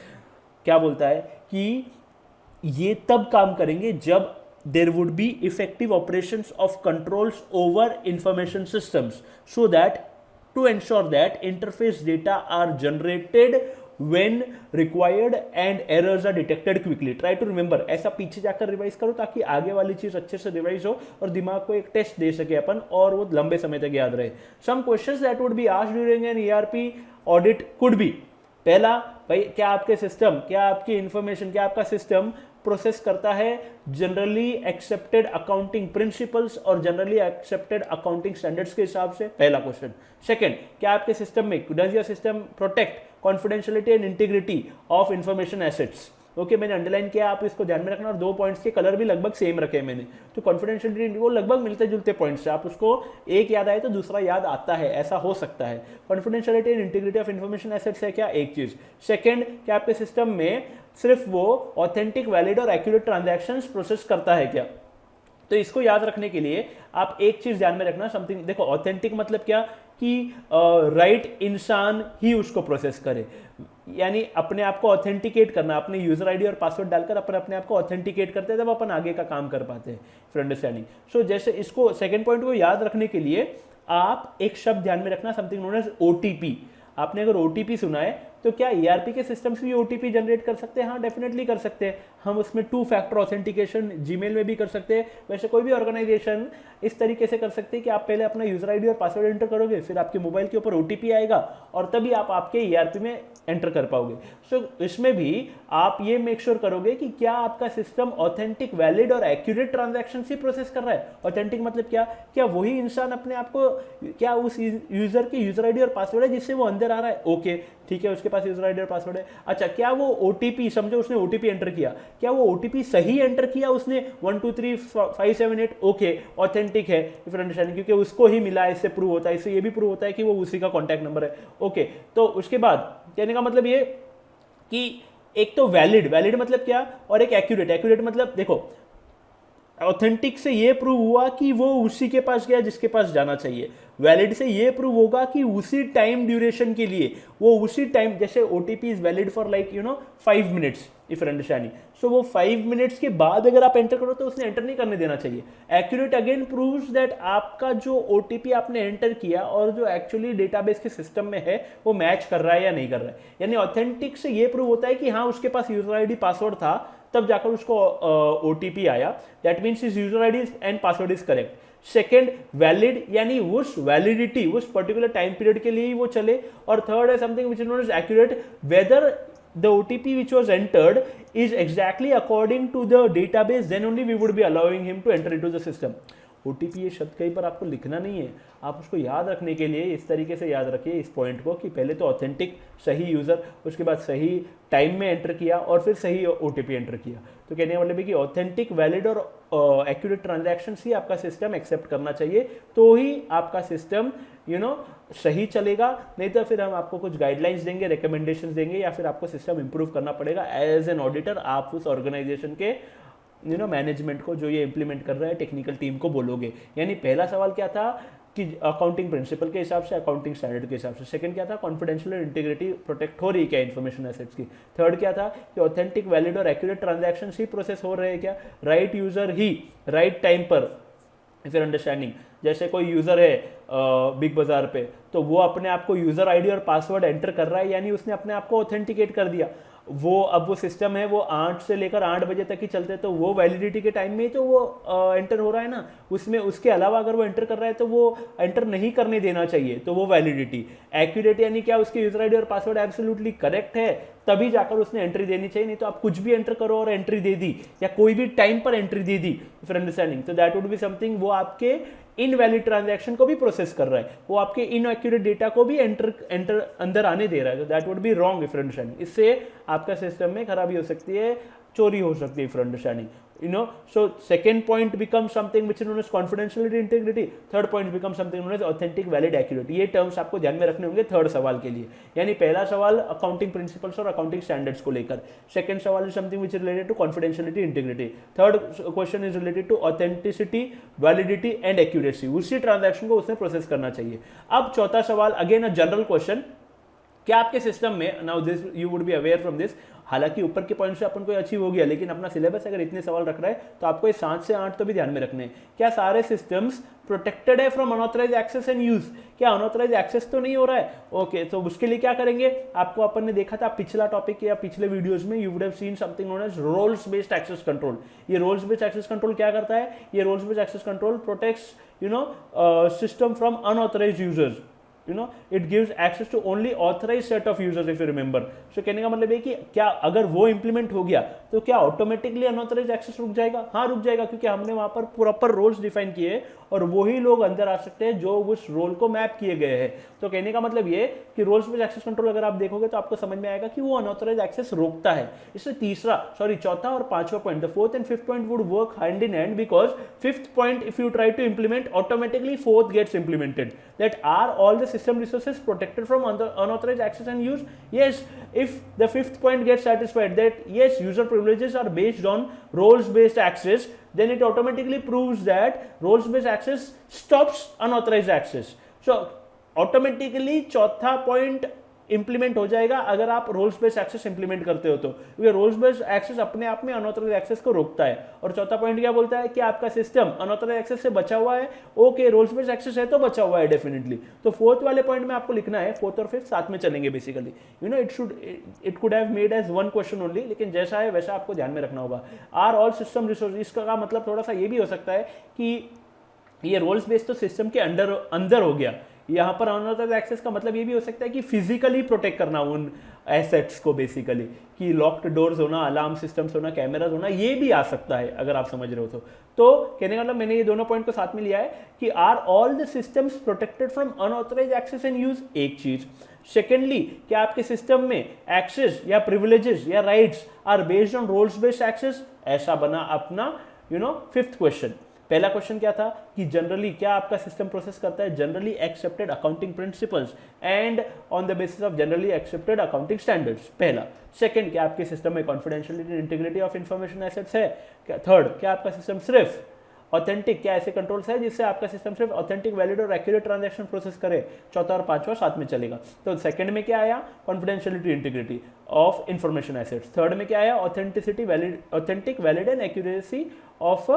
क्या बोलता है कि ये तब काम करेंगे जब there would be effective operations of controls over information systems, so that to ensure that interface data are generated when required and errors are detected quickly. Try to remember, ऐसा पीछे जाकर रिवाइज करो ताकि आगे वाली चीज अच्छे से रिवाइज हो और दिमाग को एक टेस्ट दे सके अपन और वो लंबे समय तक याद रहे। Some questions that would be asked during an ERP audit could be, पहला भाई, क्या आपके सिस्टम, क्या आपकी इंफॉर्मेशन, क्या आपका सिस्टम प्रोसेस करता है जनरली एक्सेप्टेड अकाउंटिंग प्रिंसिपल्स और जनरली एक्सेप्टेड अकाउंटिंग स्टैंडर्ड्स के हिसाब से, पहला क्वेश्चन। सेकंड, क्या आपके सिस्टम में, does your system protect confidentiality and integrity of information assets. Okay, मैंने अंडरलाइन किया, आप इसको ध्यान में रखना, और 2 पॉइंट्स के कलर भी लगभग सेम रखे हैं मैंने, तो कॉन्फिडेंशियलिटी वो लगभग मिलते जुलते पॉइंट्स है, आप उसको एक याद आए तो दूसरा याद आता है, ऐसा हो सकता है। Confidentiality and integrity of information assets है क्या, एक चीज। सेकंड, क्या आपके सिस्टम में सिर्फ वो ऑथेंटिक, वैलिड और एक्यूरेट ट्रांजैक्शंस प्रोसेस करता है क्या। तो इसको याद रखने के लिए आप एक चीज ध्यान में रखना, समथिंग, देखो ऑथेंटिक मतलब क्या कि राइट इंसान ही उसको प्रोसेस करे, यानी अपने आप को ऑथेंटिकेट करना, अपने यूजर आईडी और पासवर्ड डालकर अपन अपने आप को ऑथेंटिकेट करते हैं, तब अपन आगे का काम कर पाते हैं, फॉर अंडरस्टैंडिंग। सो जैसे इसको सेकंड पॉइंट को याद रखने के लिए आप एक शब्द ध्यान में रखना, समथिंग नोन एज ओटीपी। आपने अगर ओटीपी सुना है तो क्या ERP के सिस्टम्स भी OTP जनरेट कर सकते हैं? हाँ, डेफिनेटली कर सकते हैं। हम उसमें 2 फैक्टर ऑथेंटिकेशन जीमेल में भी कर सकते हैं। वैसे कोई भी ऑर्गेनाइजेशन इस तरीके से कर सकते हैं कि आप पहले अपना यूजर आईडी और पासवर्ड एंटर करोगे, फिर आपके मोबाइल के ऊपर OTP आएगा और तभी आप आपके ERP में एंटर कर पाओगे। सो इसमें भी आप ये मेक श्योर करोगे कि क्या आपका सिस्टम ऑथेंटिक, वैलिड और एक्यूरेट ट्रांजैक्शन ही प्रोसेस कर रहा है। ऑथेंटिक मतलब क्या वही इंसान अपने आप को, क्या उस यूजर की यूजर आईडी और पासवर्ड है जिससे वो अंदर आ रहा है? ओके, ठीक है, उसके पास यूजर आईडी और पासवर्ड है। अच्छा, क्या वो OTP, समझो उसने OTP एंटर किया, क्या वो OTP सही एंटर किया उसने 1 2 3 5 7 8? ओके, ऑथेंटिक है, इफ अंडरस्टैंडिंग, क्योंकि उसको ही मिला है, इससे प्रूव होता है, इससे ये भी प्रूव होता है कि वो उसी का कॉन्टैक्ट नंबर है। ओके, तो उसके बाद कहने का मतलब ये कि एक तो वैलिड मतलब क्या, और एक एक्यूरेट मतलब देखो, ऑथेंटिक से ये प्रूव हुआ कि वो उसी के पास गया जिसके पास जाना चाहिए। वैलिड से ये प्रूव होगा कि उसी टाइम ड्यूरेशन के लिए, वो उसी टाइम, जैसे OTP is valid for like 5 minutes, if understanding, so वो 5 मिनट्स के बाद अगर आप एंटर करो तो उसने एंटर नहीं करने देना चाहिए। एक्यूरेट अगेन प्रूव्स दैट आपका जो OTP आपने एंटर किया और जो एक्चुअली डेटाबेस के सिस्टम में है वो मैच कर रहा है या नहीं कर रहा है। यानी ऑथेंटिक से ये प्रूव होता है कि हाँ, उसके पास यूजर आईडी पासवर्ड था, तब जाकर उसको OTP आया, that means his user ID and password is correct. Second, valid, यानी उस वैलिडिटी उस पर्टिकुलर टाइम पीरियड के लिए ही वो चले। और थर्ड है something which is known as accurate, whether the OTP which was entered is exactly according to the database, then only we would be allowing him to enter into the system. OTP ये शब्द कहीं पर आपको लिखना नहीं है, आप उसको याद रखने के लिए इस तरीके से याद रखिए इस पॉइंट को कि पहले तो ऑथेंटिक, सही यूज़र, उसके बाद सही टाइम में एंटर किया और फिर सही OTP एंटर किया। तो कहने का मतलब है कि ऑथेंटिक, वैलिड और एक्यूरेट ट्रांजैक्शन ही आपका सिस्टम एक्सेप्ट करना चाहिए, तो ही आपका सिस्टम सही चलेगा। नहीं तो फिर हम आपको कुछ गाइडलाइंस देंगे, रिकमेंडेशंस देंगे, या फिर आपको सिस्टम इंप्रूव करना पड़ेगा। एज एन ऑडिटर आप उस ऑर्गेनाइजेशन के मैनेजमेंट को, जो ये इंप्लीमेंट कर रहा है, टेक्निकल टीम को बोलोगे। यानी पहला सवाल क्या था कि अकाउंटिंग प्रिंसिपल के हिसाब से, अकाउंटिंग स्टैंडर्ड के हिसाब से। सेकंड क्या था, कॉन्फिडेंशियल इंटीग्रिटी प्रोटेक्ट हो रही है क्या इन्फॉर्मेशन एसेट्स की। थर्ड क्या था कि ऑथेंटिक, वैलिड और एक्यूरेट ट्रांजैक्शन ही प्रोसेस हो रहे हैं क्या, राइट यूजर ही राइट टाइम पर, फिर अंडरस्टैंडिंग। जैसे कोई यूजर है बिग बाजार पे, तो वो अपने आप को यूजर आईडी और पासवर्ड एंटर कर रहा है, यानी उसने अपने आप को ऑथेंटिकेट कर दिया। वो अब वो सिस्टम है वो 8 से लेकर 8 बजे तक ही चलते, तो वो वैलिडिटी के टाइम में ही तो वो एंटर हो रहा है ना, उसमें उसके अलावा अगर वो एंटर कर रहा है तो वो एंटर नहीं करने देना चाहिए, तो वो वैलिडिटी। एक्यूरेट यानी क्या, उसके यूजर आईडी और पासवर्ड एब्सोल्युटली करेक्ट है, तभी जाकर उसने एंट्री देनी चाहिए। नहीं तो आप कुछ भी एंटर करो और एंट्री दे दी, या कोई भी टाइम पर entry they the, for understanding, तो दैट वुड बी समथिंग, वो आपके इनवैलिड ट्रांजैक्शन को भी प्रोसेस कर रहा है, वो आपके इनएक्यूरेट डेटा को भी एंटर अंदर आने दे रहा है, तो that would be wrong if understanding. इससे आपका सिस्टम में खराबी हो सकती है, चोरी हो सकती है, if understanding. So second point becomes something which is known as confidentiality, integrity. Third point becomes something known as authentic, valid, accurate. ये टर्म्स आपको ध्यान में रखने होंगे थर्ड सवाल के लिए। यानी पहला सवाल अकाउंटिंग प्रिंसिपल्स और अकाउंटिंग स्टैंडर्ड्स को लेकर, सेकंड सवाल is something which is related to confidentiality, integrity, third question is related to authenticity, validity and accuracy. उसी ट्रांजैक्शन को उसने प्रोसेस करना चाहिए। अब चौथा सवाल, अगेन अ जनरल क्वेश्चन, क्या आपके सिस्टम में, now this you would be aware from this, हालांकि ऊपर के पॉइंट से अपन को अचीव हो गया, लेकिन अपना सिलेबस अगर इतने सवाल रख रहा है तो आपको ये 7 से 8 तो भी ध्यान में रखने हैं। क्या सारे सिस्टम्स प्रोटेक्टेड है from unauthorised access and use? क्या अनऑथराइज्ड एक्सेस तो नहीं हो रहा है? ओके, तो उसके लिए क्या करेंगे, आपको अपन ने देखा था पिछला टॉपिक या पिछले वीडियोस में, you would have seen something known as roles based access control. ये रोल्स बेस्ड एक्सेस कंट्रोल क्या करता है? ये roles based access control protects system from unauthorized users, it gives access to only authorized set of users, if you remember. So कहने का मतलब है कि क्या अगर वो इंप्लीमेंट हो गया तो क्या ऑटोमेटिकली अनऑथराइज्ड एक्सेस रुक जाएगा? हाँ, रुक जाएगा, क्योंकि हमने वहां पर प्रॉपर रोल्स डिफाइन किए और वही लोग अंदर आ सकते हैं जो उस रोल को मैप किए गए हैं। तो कहने का मतलब ये कि रोल्स बेस्ड एक्सेस कंट्रोल अगर आप देखोगे तो आपको समझ में आएगा कि वो अनऑथराइज्ड एक्सेस रोकता है। इससे चौथा और पांचवा point, the fourth and fifth point would work hand in hand, because fifth point if you try to implement, automatically fourth gets implemented. That are all the system resources protected from unauthorized access and use? Yes, if the fifth point gets satisfied that yes, user privileges are based on roles based access, then it automatically proves that roles based access stops unauthorized access. So automatically चौथा point implement हो जाएगा अगर आप roles based access implement करते हो तो, क्योंकि roles based access अपने आप में अनऑथराइज्ड एक्सेस को रोकता है। और चौथा पॉइंट क्या बोलता है कि आपका सिस्टम अनऑथराइज्ड एक्सेस से बचा हुआ है। ओके, रोल्स बेस्ड एक्सेस है तो बचा हुआ है डेफिनेटली। तो फोर्थ वाले पॉइंट में आपको लिखना है, फोर्थ और फिफ्थ साथ में चलेंगे बेसिकली। It could have made as one question only, लेकिन जैसा है वैसा आपको ध्यान में रखना होगा। आर ऑल सिस्टम रिसोर्स, इसका मतलब थोड़ा सा ये भी हो सकता है कि ये रोल्स बेस्ड तो सिस्टम के अंदर हो गया, यहाँ पर अनऑथराइज्ड एक्सेस का मतलब ये भी हो सकता है कि फिजिकली प्रोटेक्ट करना उन एसेट्स को बेसिकली, कि लॉक्ड डोर्स होना, अलार्म सिस्टम्स होना, कैमराज होना, ये भी आ सकता है अगर आप समझ रहे हो तो कहने का मतलब मैंने ये दोनों पॉइंट को साथ में लिया है कि are all the systems protected from unauthorised access and use, एक चीज। सेकेंडली, क्या आपके सिस्टम में एक्सेस या प्रिविलेजेस या rights are based on roles based access, ऐसा बना अपना फिफ्थ क्वेश्चन। पहला क्वेश्चन क्या था कि जनरली क्या आपका सिस्टम प्रोसेस करता है, generally accepted accounting principles and on the basis of generally accepted accounting standards, पहला। सेकंड, क्या आपके सिस्टम में confidentiality integrity of information assets है। थर्ड, क्या आपका सिस्टम सिर्फ ऑथेंटिक, क्या ऐसे कंट्रोल्स है जिससे आपका सिस्टम सिर्फ ऑथेंटिक, वैलिड और एक्यूरेट ट्रांजैक्शन प्रोसेस करे। चौथा और पांचवा साथ में चलेगा। तो सेकंड में क्या आया, confidentiality integrity of information assets. Third में क्या आया, authenticity, valid, authentic, valid and accuracy of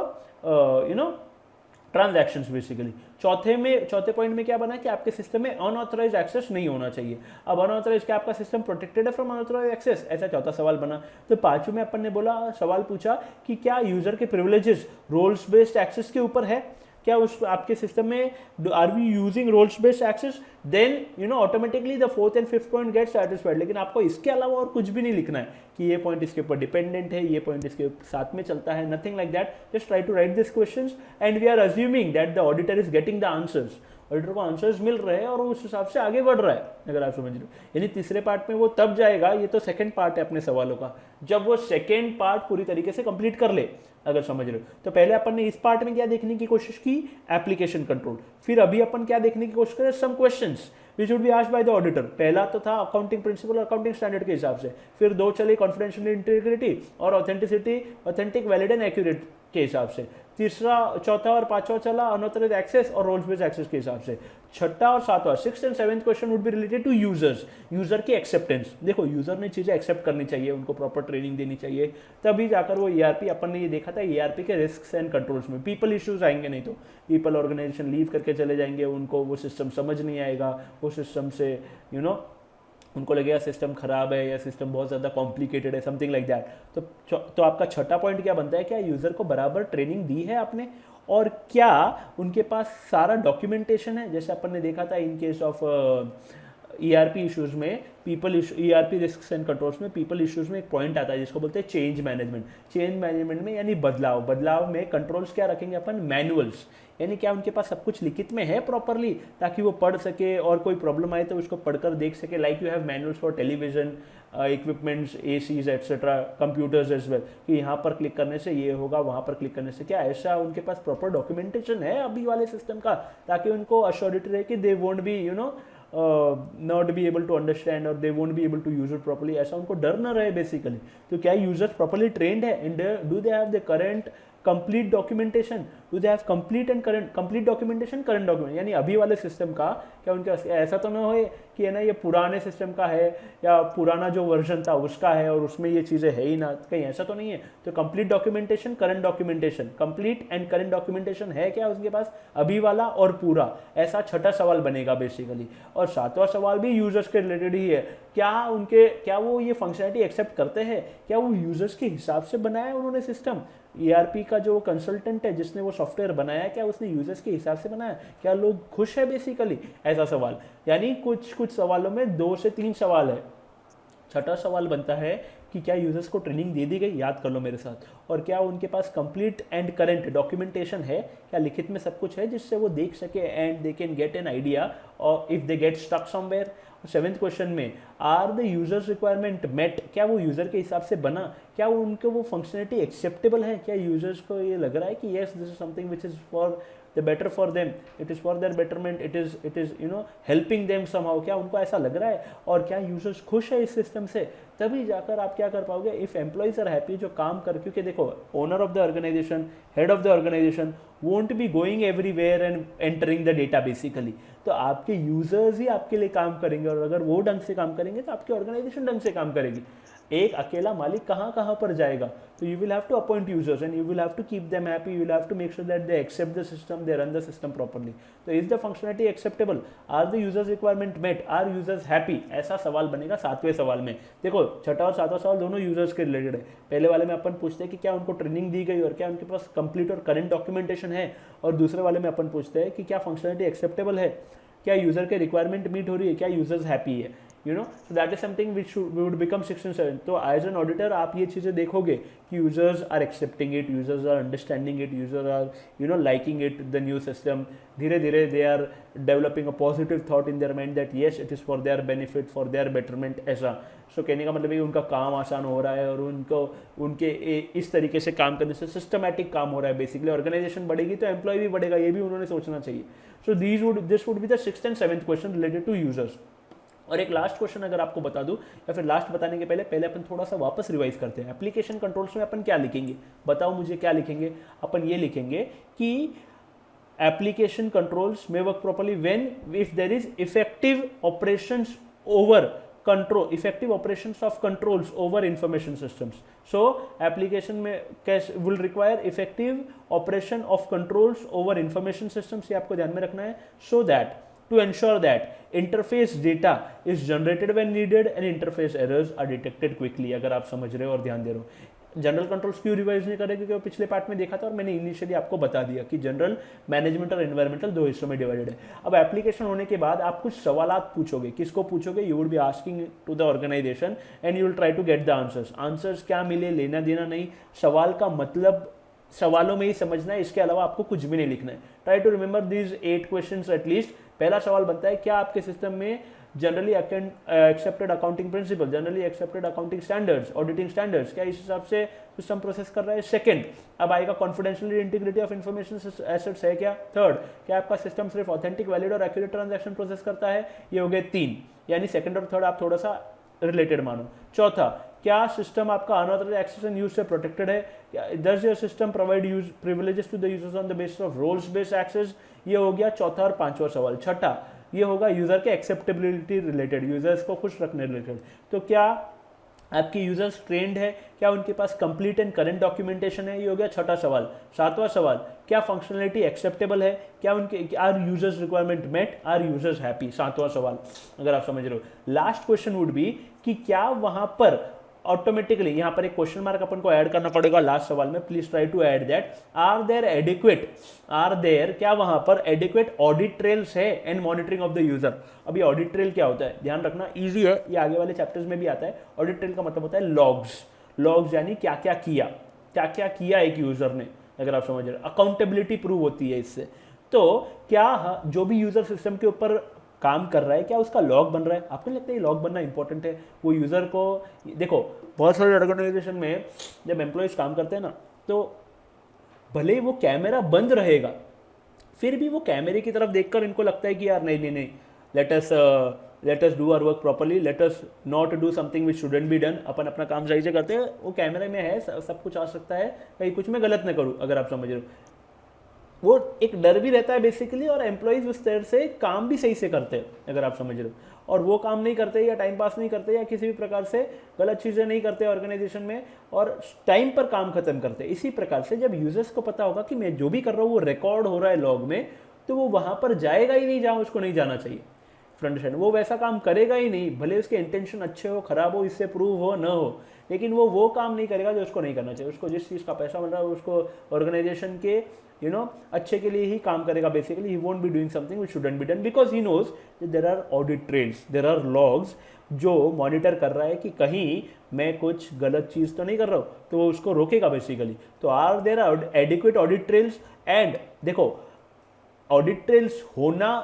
transactions basically. चौथे पॉइंट में क्या बना कि आपके सिस्टम में अनऑथराइज्ड एक्सेस नहीं होना चाहिए। अब अनऑथराइज्ड, क्या आपका सिस्टम प्रोटेक्टेड है फ्रॉम अनऑथराइज्ड एक्सेस, ऐसा चौथा सवाल बना। तो पांचवें में अपन ने सवाल पूछा कि क्या यूजर के प्रिविलेजेस रोल्स बेस्ड एक्सेस के ऊपर है, क्या उस आपके सिस्टम में are we using roles based access, then automatically the fourth and fifth point get satisfied. लेकिन आपको इसके अलावा और कुछ भी नहीं लिखना है कि ये पॉइंट इसके ऊपर डिपेंडेंट है, ये पॉइंट इसके साथ में चलता है, nothing like that. Just try to write this questions and we are assuming that the auditor is getting the answers. Auditor को आंसर्स मिल रहे हैं और उस हिसाब से आगे बढ़ रहा है, अगर आप समझ रहे हो। यानी तीसरे पार्ट में वो तब जाएगा, ये तो सेकंड पार्ट है अपने सवालों का, जब वो सेकंड पार्ट पूरी तरीके से कंप्लीट कर ले, अगर समझ रहे हो। तो पहले अपन ने इस पार्ट में क्या देखने की कोशिश की, एप्लीकेशन कंट्रोल। फिर अभी अपन क्या देखने की कोशिश करें, some questions which would be asked by the auditor. पहला तो था अकाउंटिंग प्रिंसिपल और अकाउंटिंग स्टैंडर्ड के हिसाब से, फिर दो चले कॉन्फिडेंशियल इंटीग्रिटी और authenticity, authentic, valid and accurate के हिसाब से। तीसरा, चौथा और पांचवा चला अनऑथराइज्ड एक्सेस और रोल्स बेस्ड एक्सेस के हिसाब से। छठा और सातवां, sixth and seventh question would be related to users, user की एक्सेप्टेंस। देखो, यूजर ने चीजें एक्सेप्ट करनी चाहिए, उनको प्रॉपर ट्रेनिंग देनी चाहिए, तभी जाकर वो ईआरपी, अपन ने ये देखा था ईआरपी के रिस्क्स एंड कंट्रोल्स में पीपल इश्यूज आएंगे, नहीं तो पीपल ऑर्गेनाइजेशन लीव करके चले जाएंगे, उनको वो सिस्टम समझ नहीं आएगा, वो सिस्टम से उनको लगेगा सिस्टम खराब है या सिस्टम बहुत ज़्यादा कॉम्प्लिकेटेड है, समथिंग लाइक दैट। तो आपका छठा पॉइंट क्या बनता है, क्या यूज़र को बराबर ट्रेनिंग दी है आपने, और क्या उनके पास सारा डॉक्यूमेंटेशन है। जैसे अपन ने देखा था in case of ERP issues में, ईआरपी रिस्क्स एंड कंट्रोल्स में पीपल इश्यूज में एक पॉइंट आता है जिसको बोलते हैं चेंज मैनेजमेंट। चेंज मैनेजमेंट में यानी बदलाव में कंट्रोल्स क्या रखेंगे अपन, मैनुअल्स, यानी क्या उनके पास सब कुछ लिखित में है प्रॉपरली, ताकि वो पढ़ सके और कोई प्रॉब्लम आए तो उसको पढ़कर देख सके। Like you have manuals for television equipments, ACs etcetera, computers as well, कि यहाँ पर क्लिक करने से ये होगा, वहाँ पर क्लिक करने से क्या, ऐसा उनके पास प्रॉपर डॉक्यूमेंटेशन है अभी वाले सिस्टम का, ताकि उनको अश्योरिटी रहे कि they won't be not be able to understand or they won't be able to use it properly, ऐसा उनको डर न रहे बेसिकली। तो क्या यूजर्स प्रॉपरली ट्रेंड है, and do they have the current complete documentation, do they have complete documentation, current document, यानी अभी वाले सिस्टम का क्या उनके ऐसा तो ना हो कि है ना ये पुराने सिस्टम का है या पुराना जो वर्जन था उसका है और उसमें ये चीज़ें है ही ना, कहीं ऐसा तो नहीं है। तो complete documentation, current documentation, complete and current documentation है क्या उसके पास अभी वाला और पूरा, ऐसा छठा सवाल बनेगा बेसिकली। और सातवां सवाल भी यूजर्स के रिलेटेड ही है, क्या वो ये फंक्शनलिटी एक्सेप्ट करते हैं, क्या वो यूजर्स के हिसाब से बनाया उन्होंने सिस्टम, ईआरपी का जो कंसल्टेंट है जिसने वो सॉफ्टवेयर बनाया, क्या उसने यूजर्स के हिसाब से बनाया, क्या लोग खुश है बेसिकली, ऐसा सवाल। यानी कुछ सवालों में 2 से 3 सवाल है। छठा सवाल बनता है कि क्या यूजर्स को ट्रेनिंग दे दी गई, याद कर लो मेरे साथ, और क्या उनके पास कंप्लीट एंड करंट डॉक्यूमेंटेशन है, क्या लिखित में सब कुछ है जिससे वो देख सके and they can get an idea और if they get stuck somewhere. Seventh question में, are the users requirement met, क्या वो यूजर के हिसाब से बना, क्या उनको वो फंक्शनलिटी एक्सेप्टेबल है, क्या यूजर्स को ये लग रहा है कि yes this is something which is for the better for them, it is for their betterment, it is helping them somehow, क्या उनको ऐसा लग रहा है, और क्या यूजर्स खुश है इस सिस्टम से, तभी जाकर आप क्या कर पाओगे। इफ एम्प्लॉइज आर हैप्पी, जो काम कर, क्योंकि देखो owner of the organization, head of the organization, won't be going everywhere and entering the data basically. तो आपके यूजर्स ही आपके लिए काम करेंगे, और अगर वो ढंग से काम करेंगे तो आपकी ऑर्गेनाइजेशन ढंग से काम करेगी। एक अकेला मालिक कहाँ कहाँ पर जाएगा? तो you will have to appoint users and you will have to keep them happy, you will have to make sure that they accept the system, they run the system properly. तो is the functionality acceptable, are the users requirement met, are users happy? ऐसा सवाल बनेगा 7वें सवाल में। देखो छठा और 7वां सवाल दोनों यूजर्स के रिलेटेड है। पहले वाले में अपन पूछते हैं कि क्या उनको ट्रेनिंग दी गई और क्या उनके पास कंप्लीट और करंट डॉक्यूमेंटेशन है, और दूसरे वाले में अपन पूछते हैं कि क्या फंक्शनलिटी एक्सेप्टेबल है, क्या यूजर के रिक्वायरमेंट मीट हो रही है, क्या यूजर्स हैप्पी है, you know. So that is something which would become 6 and 7। तो एज एन ऑडिटर आप ये चीज़ें देखोगे कि users are accepting it, users are understanding it, user are liking it the new system. धीरे धीरे they are developing a positive thought in their mind that yes it is for their benefit, for their betterment, ऐसा। So कहने का मतलब है उनका काम आसान हो रहा है और उनको उनके इस तरीके से काम करने से सिस्टमैटिक काम हो रहा है बेसिकली। ऑर्गेनाइजेशन बढ़ेगी तो एम्प्लॉय भी बढ़ेगा, ये भी उन्होंने सोचना चाहिए। So this would be the 6th and 7th question related to users. और एक लास्ट क्वेश्चन अगर आपको बता दूं, या फिर लास्ट बताने के पहले अपन थोड़ा सा वापस रिवाइज करते हैं। एप्लीकेशन कंट्रोल्स में अपन क्या लिखेंगे, बताओ मुझे क्या लिखेंगे? अपन ये लिखेंगे कि एप्लीकेशन कंट्रोल्स में work properly when if there is effective operations over control, effective operations of controls over information systems. So application में will require effective operation of controls over information systems, ये आपको ध्यान में रखना है। so that to ensure that interface data is generated when needed and interface errors are detected quickly। अगर आप समझ रहे हो और ध्यान दे रहे हो। जनरल कंट्रोल्स क्यों रिवाइज नहीं करें? क्योंकि पिछले पार्ट में देखा था और मैंने इनिशियली आपको बता दिया कि जनरल, मैनेजमेंट और एनवायरमेंटल 2 हिस्सों में डिवाइडेड है। अब एप्लीकेशन होने के बाद आप कुछ सवालात पूछोगे। किसको पूछोगे? You would be asking to the organization and you will try to get the answers. Answers क्या मिले, लेना देना नहीं, सवाल का मतलब सवालों में ही समझना है, इसके अलावा आपको कुछ भी नहीं लिखना है। Try to remember these 8 questions at least. पहला सवाल बनता है, क्या आपके सिस्टम में generally accepted accounting principle, generally accepted accounting standards, auditing standards, क्या इस हिसाब से सिस्टम प्रोसेस कर रहा है? सेकंड, अब आएगा confidentiality integrity of information assets है क्या? थर्ड, क्या आपका सिस्टम सिर्फ ऑथेंटिक, वैलिड और एक्यूरेट ट्रांजैक्शन प्रोसेस करता है? ये हो गए 3, यानी सेकंड और थर्ड आप थोड़ा सा रिलेटेड मानो। चौथा, क्या सिस्टम आपका अनऑथराइज्ड एक्सेस एंड यूज से प्रोटेक्टेड है? Does your system provide use privileges to the users on the basis of roles based access? ये हो गया चौथा और 5वां सवाल। छठा, ये होगा यूजर के एक्सेप्टेबिलिटी रिलेटेड, यूजर्स को खुश रखने रिलेटेड। तो क्या आपके यूजर्स ट्रेंड है? क्या उनके पास कंप्लीट एंड करंट डॉक्यूमेंटेशन है? ये हो गया छठा सवाल। 7वां सवाल, क्या फंक्शनलिटी एक्सेप्टेबल है? क्या उनके are users requirement met, are users happy? 7वां सवाल, अगर आप समझ रहे हो। लास्ट क्वेश्चन वुड बी कि क्या वहां पर ऑटोमेटिकली, यहां पर एक क्वेश्चन मार्क अपन को ऐड करना पड़ेगा लास्ट सवाल में। Please try to add that, are there क्या वहां पर एडिक्वेट ऑडिट ट्रेल्स है and monitoring of the user? अभी ऑडिट ट्रेल क्या होता है, ध्यान रखना, इजी है, ये आगे वाले चैप्टर्स में भी आता है। ऑडिट ट्रेल का मतलब होता है लॉग्स यानी क्या क्या किया एक यूजर ने, अगर आप समझ रहे हो। अकाउंटेबिलिटी प्रूव होती है इससे। तो क्या जो भी यूजर सिस्टम के ऊपर काम कर रहा है, क्या उसका लॉग बन रहा है? आपको नहीं लगता है लॉग बनना इंपॉर्टेंट है? वो यूजर को, देखो बहुत सारे ऑर्गेनाइजेशन में जब एम्प्लॉयज काम करते हैं ना, तो भले ही वो कैमरा बंद रहेगा, फिर भी वो कैमरे की तरफ देखकर इनको लगता है कि यार नहीं, let us do our work properly, let us not do something which shouldn't be done. अपन अपना काम सही से करते हैं, वो कैमरे में है, सब कुछ आ सकता है, कहीं कुछ मैं गलत ना करूँ, अगर आप समझ रहे हो। वो एक डर भी रहता है बेसिकली, और एम्प्लॉयज उस तरह से काम भी सही से करते हैं, अगर आप समझ रहे हो। और वो काम नहीं करते या टाइम पास नहीं करते या किसी भी प्रकार से गलत चीज़ें नहीं करते ऑर्गेनाइजेशन में, और टाइम पर काम खत्म करते। इसी प्रकार से जब यूजर्स को पता होगा कि मैं जो भी कर रहा हूँ वो रिकॉर्ड हो रहा है लॉग में, तो वो वहाँ पर जाएगा ही नहीं जहाँ उसको नहीं जाना चाहिए। फ्रंट एंड वो वैसा काम करेगा ही नहीं, भले उसके इंटेंशन अच्छे हो, खराब हो, इससे प्रूव हो न हो, लेकिन वो काम नहीं करेगा जो उसको नहीं करना चाहिए। उसको जिस चीज़ का पैसा मिल रहा है उसको ऑर्गेनाइजेशन के अच्छे के लिए ही काम करेगा basically. He won't be doing something which shouldn't be done, because he knows there are audit trails, there are logs जो मॉनिटर कर रहा है कि कहीं मैं कुछ गलत चीज़ तो नहीं कर रहा हूँ, तो वो उसको रोकेगा बेसिकली। तो are there adequate audit trails? And देखो, ऑडिट ट्रेल्स होना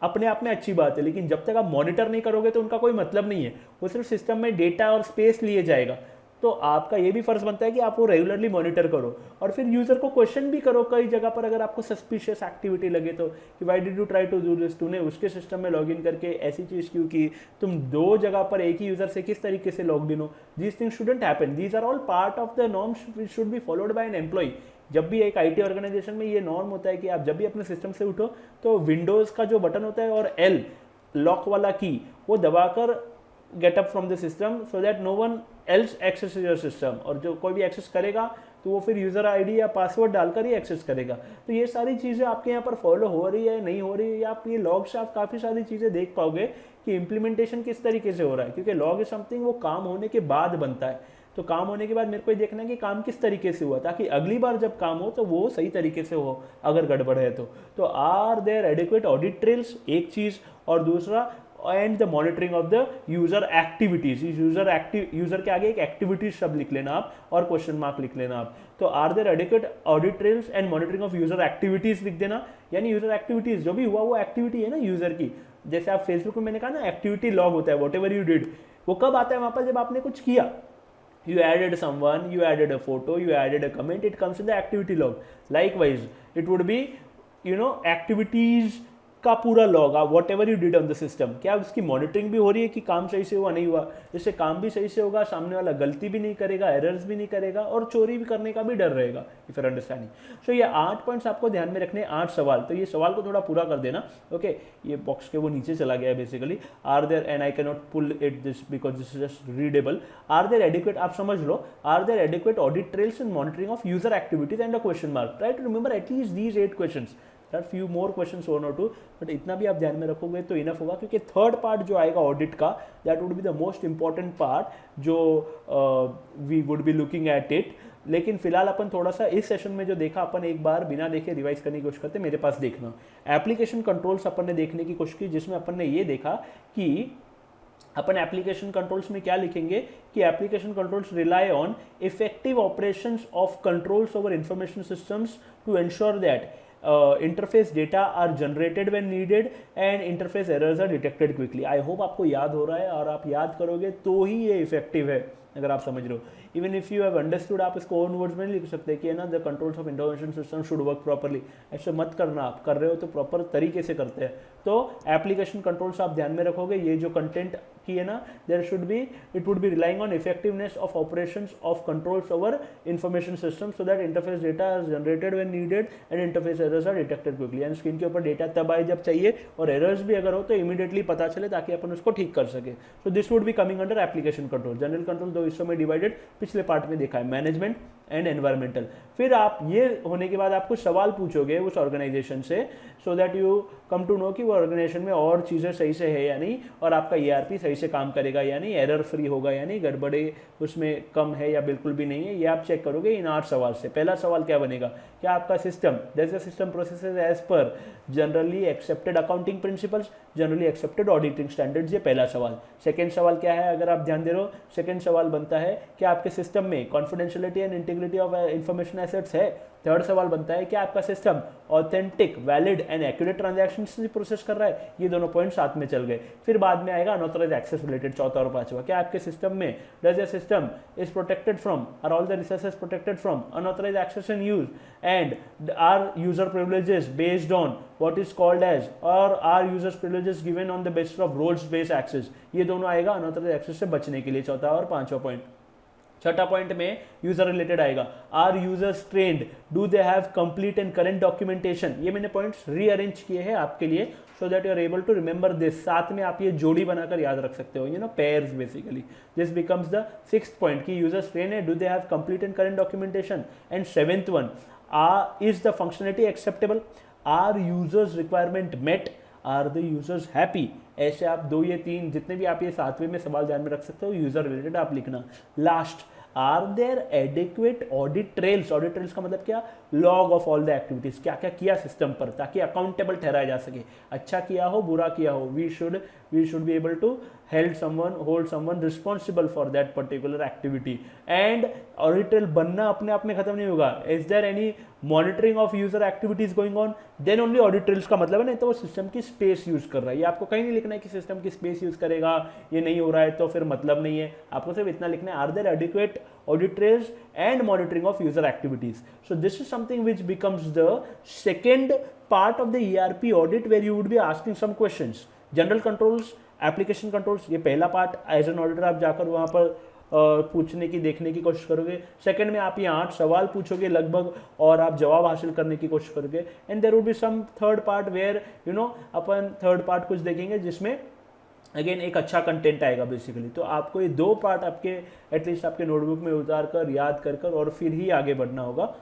अपने आप में अच्छी बात है, लेकिन जब तक आप मॉनिटर नहीं करोगे तो उनका कोई मतलब नहीं है। वो सिर्फ सिस्टम में डेटा और स्पेस लिए जाएगा। तो आपका ये भी फर्ज बनता है कि आप वो रेगुलरली मॉनिटर करो, और फिर यूजर को क्वेश्चन भी करो कई जगह पर, अगर आपको सस्पिशियस एक्टिविटी लगे तो, कि why did you try to do this, तूने उसके सिस्टम में लॉगिन करके ऐसी चीज़ क्यों की, तुम 2 जगह पर एक ही यूजर से किस तरीके से लॉग इन हो। These things shouldn't happen, these are all part of the norms which should be followed by an employee. जब भी एक आईटी ऑर्गेनाइजेशन में ये नॉर्म होता है कि आप जब भी अपने सिस्टम से उठो तो विंडोज़ का जो बटन होता है और एल लॉक वाला की वो दबाकर get up from the system so that no one else access your system, और जो कोई भी एक्सेस करेगा तो वो फिर यूज़र आईडी या पासवर्ड डालकर ही एक्सेस करेगा। तो ये सारी चीज़ें आपके यहाँ पर फॉलो हो रही है नहीं हो रही है, या आप ये लॉग से आप काफ़ी सारी चीज़ें देख पाओगे कि इम्प्लीमेंटेशन किस तरीके से हो रहा है, क्योंकि लॉग इज समथिंग वो काम होने के बाद बनता है। तो काम होने के बाद मेरे को ये देखना है कि काम किस तरीके से हुआ, ताकि अगली बार जब काम हो तो वो सही तरीके से हो, अगर गड़बड़ है तो are there adequate audit trails, एक चीज़, और दूसरा and the monitoring of the user activities. User के आगे एक एक्टिविटीज शब्द लिख लेना आप और क्वेश्चन मार्क लिख लेना आप। तो are there adequate audit trails and monitoring of user activities लिख देना, यानी यूजर एक्टिविटीज जो भी हुआ वो एक्टिविटी है ना यूजर की। जैसे आप फेसबुक में मैंने कहा ना एक्टिविटी लॉग होता है, वॉट एवर यू डिड, वो कब आता है वहां पर, जब आपने कुछ किया, you added someone, you added a photo, you added a comment, it comes in the activity log. Likewise it would be activities का पूरा लॉग, आप what ever you did on the system, क्या उसकी मॉनिटरिंग भी हो रही है कि काम सही से हुआ नहीं हुआ, जिससे काम भी सही से होगा, सामने वाला गलती भी नहीं करेगा, एरर्स भी नहीं करेगा, और चोरी भी करने का भी डर रहेगा, इफ यू अंडरस्टैंडिंग। सो ये 8 पॉइंट्स आपको ध्यान में रखने, 8 सवाल। तो ये सवाल को थोड़ा पूरा कर देना, ओके। ये बॉक्स के वो नीचे चला गया है basically. Are there, and I can not pull it this because this is just readable. Are there adequate, आप समझ लो, are there adequate audit trails and monitoring of user activities and a question mark. Try to remember at least these 8 questions. There are few more questions 1 or 2, but इतना भी आप ध्यान में रखोगे तो इनफ होगा, क्योंकि थर्ड पार्ट जो आएगा ऑडिट का, that would be the most important part जो we would be looking at it. लेकिन फिलहाल अपन थोड़ा सा इस सेशन में जो देखा अपन एक बार बिना देखे रिवाइज करने की कोशिश करते, मेरे पास देखना। एप्लीकेशन कंट्रोल्स अपन ने देखने की कोशिश की, जिसमें अपन ने ये देखा कि अपन एप्लीकेशन कंट्रोल्स में क्या लिखेंगे कि application controls rely on effective operations of controls over information systems to ensure that interface data are generated when needed and interface errors are detected quickly। I hope आपको याद हो रहा है, और आप याद करोगे तो ही ये इफेक्टिव है, अगर आप समझ रहे हो। Even if you have understood, आप इसको ओन वर्ड्स में लिख सकते हैं कि है ना, the controls of information system should work properly. ऐसे मत करना, आप कर रहे हो तो प्रॉपर तरीके से करते हैं। तो एप्लीकेशन कंट्रोल्स आप ध्यान में रखोगे, ये जो कंटेंट की है ना, there should be, it would be relying on effectiveness of operations of controls over information system so that interface data is generated when needed and interface errors are detected quickly. And screen के ऊपर data तब आए जब चाहिए, और errors भी अगर हो तो इमीडिएटली पता चले, ताकि अपन उसको ठीक कर सके। सो this would be coming under application control. General control दो हिस्सों में डिवाइडेड, पिछले पार्ट में देखा है, मैनेजमेंट एंड एनवायरमेंटल। फिर आप ये होने के बाद आप कुछ सवाल पूछोगे उस ऑर्गेनाइजेशन से, so that you come to know कि वो ऑर्गेनाइजेशन में और चीज़ें सही से है या नहीं, और आपका ERP सही से काम करेगा या नहीं, एरर फ्री होगा या नहीं, गड़बड़े उसमें कम है या बिल्कुल भी नहीं है, ये आप चेक करोगे इन 8 सवाल से। पहला सवाल क्या बनेगा, क्या आपका system, does the system processes as per generally accepted accounting principles, generally accepted auditing standards, ये पहला सवाल। सेकेंड सवाल क्या है, अगर आप ध्यान दे रहे हो, सेकेंड सवाल बनता है कि आपके सिस्टम में confidentiality and integrity of information assets है। थर्ड सवाल बनता है कि आपका system authentic, valid and accurate transactions process कर रहा है। ये दोनों पॉइंट साथ में चल गए। फिर बाद में आएगा अनऑथराइज्ड एक्सेस रिलेटेड, चौथा और पांचवा, क्या आपके सिस्टम में does the system is protected from, are all the resources protected from unauthorised access and use, and are user privileges based on what is called as, or are users privileges given on the basis of roles based access। ये दोनों आएगा unauthorised access से बचने के लिए, चौथा और पांचवा पॉइंट। छठा पॉइंट में यूजर रिलेटेड आएगा, are users trained, do they have complete and current documentation. ये मैंने पॉइंट्स रीअरेंज किए हैं आपके लिए, so that you are able to remember this. साथ में आप ये जोड़ी बनाकर याद रख सकते हो, you know, pairs basically. This becomes the 6th point कि यूजर्स ट्रेन है, do they have complete and current documentation. And 7th one, is the functionality acceptable, are users requirement met, are the users happy. ऐसे आप 2 या 3 जितने भी आप ये 7वें में सवाल ध्यान में रख सकते हो, यूजर रिलेटेड आप लिखना। Last, are there adequate audit trails. Audit trails का मतलब क्या, log of all the activities, क्या क्या किया सिस्टम पर, ताकि अकाउंटेबल ठहराया जा सके। अच्छा किया हो, बुरा किया हो, we should be able to hold someone responsible for that particular activity। and audit trail बनना अपने आप में खत्म नहीं होगा। is there any monitoring of user activities going on, then only audit trails का मतलब है नहीं तो वो सिस्टम की स्पेस यूज कर रहा है। ये आपको कहीं नहीं लिखना है कि सिस्टम की स्पेस यूज करेगा, ये नहीं हो रहा है तो फिर मतलब नहीं है। आपको सिर्फ इतना लिखना है, are there adequate audit trails and monitoring of user activities। so this is something which becomes the second part of the ERP audit where you would be asking some questions। general controls, application controls, ये पहला part. As an auditor आप जाकर वहाँ पर पूछने की, देखने की कोशिश करोगे। सेकंड में आप ये 8 सवाल पूछोगे लगभग और आप जवाब हासिल करने की कोशिश करोगे। And there will be some third part where अपन थर्ड पार्ट कुछ देखेंगे जिसमें अगेन एक अच्छा कंटेंट आएगा बेसिकली। तो आपको ये 2 पार्ट आपके एटलीस्ट आपके नोटबुक में उतार कर, याद कर कर और फिर ही आगे बढ़ना होगा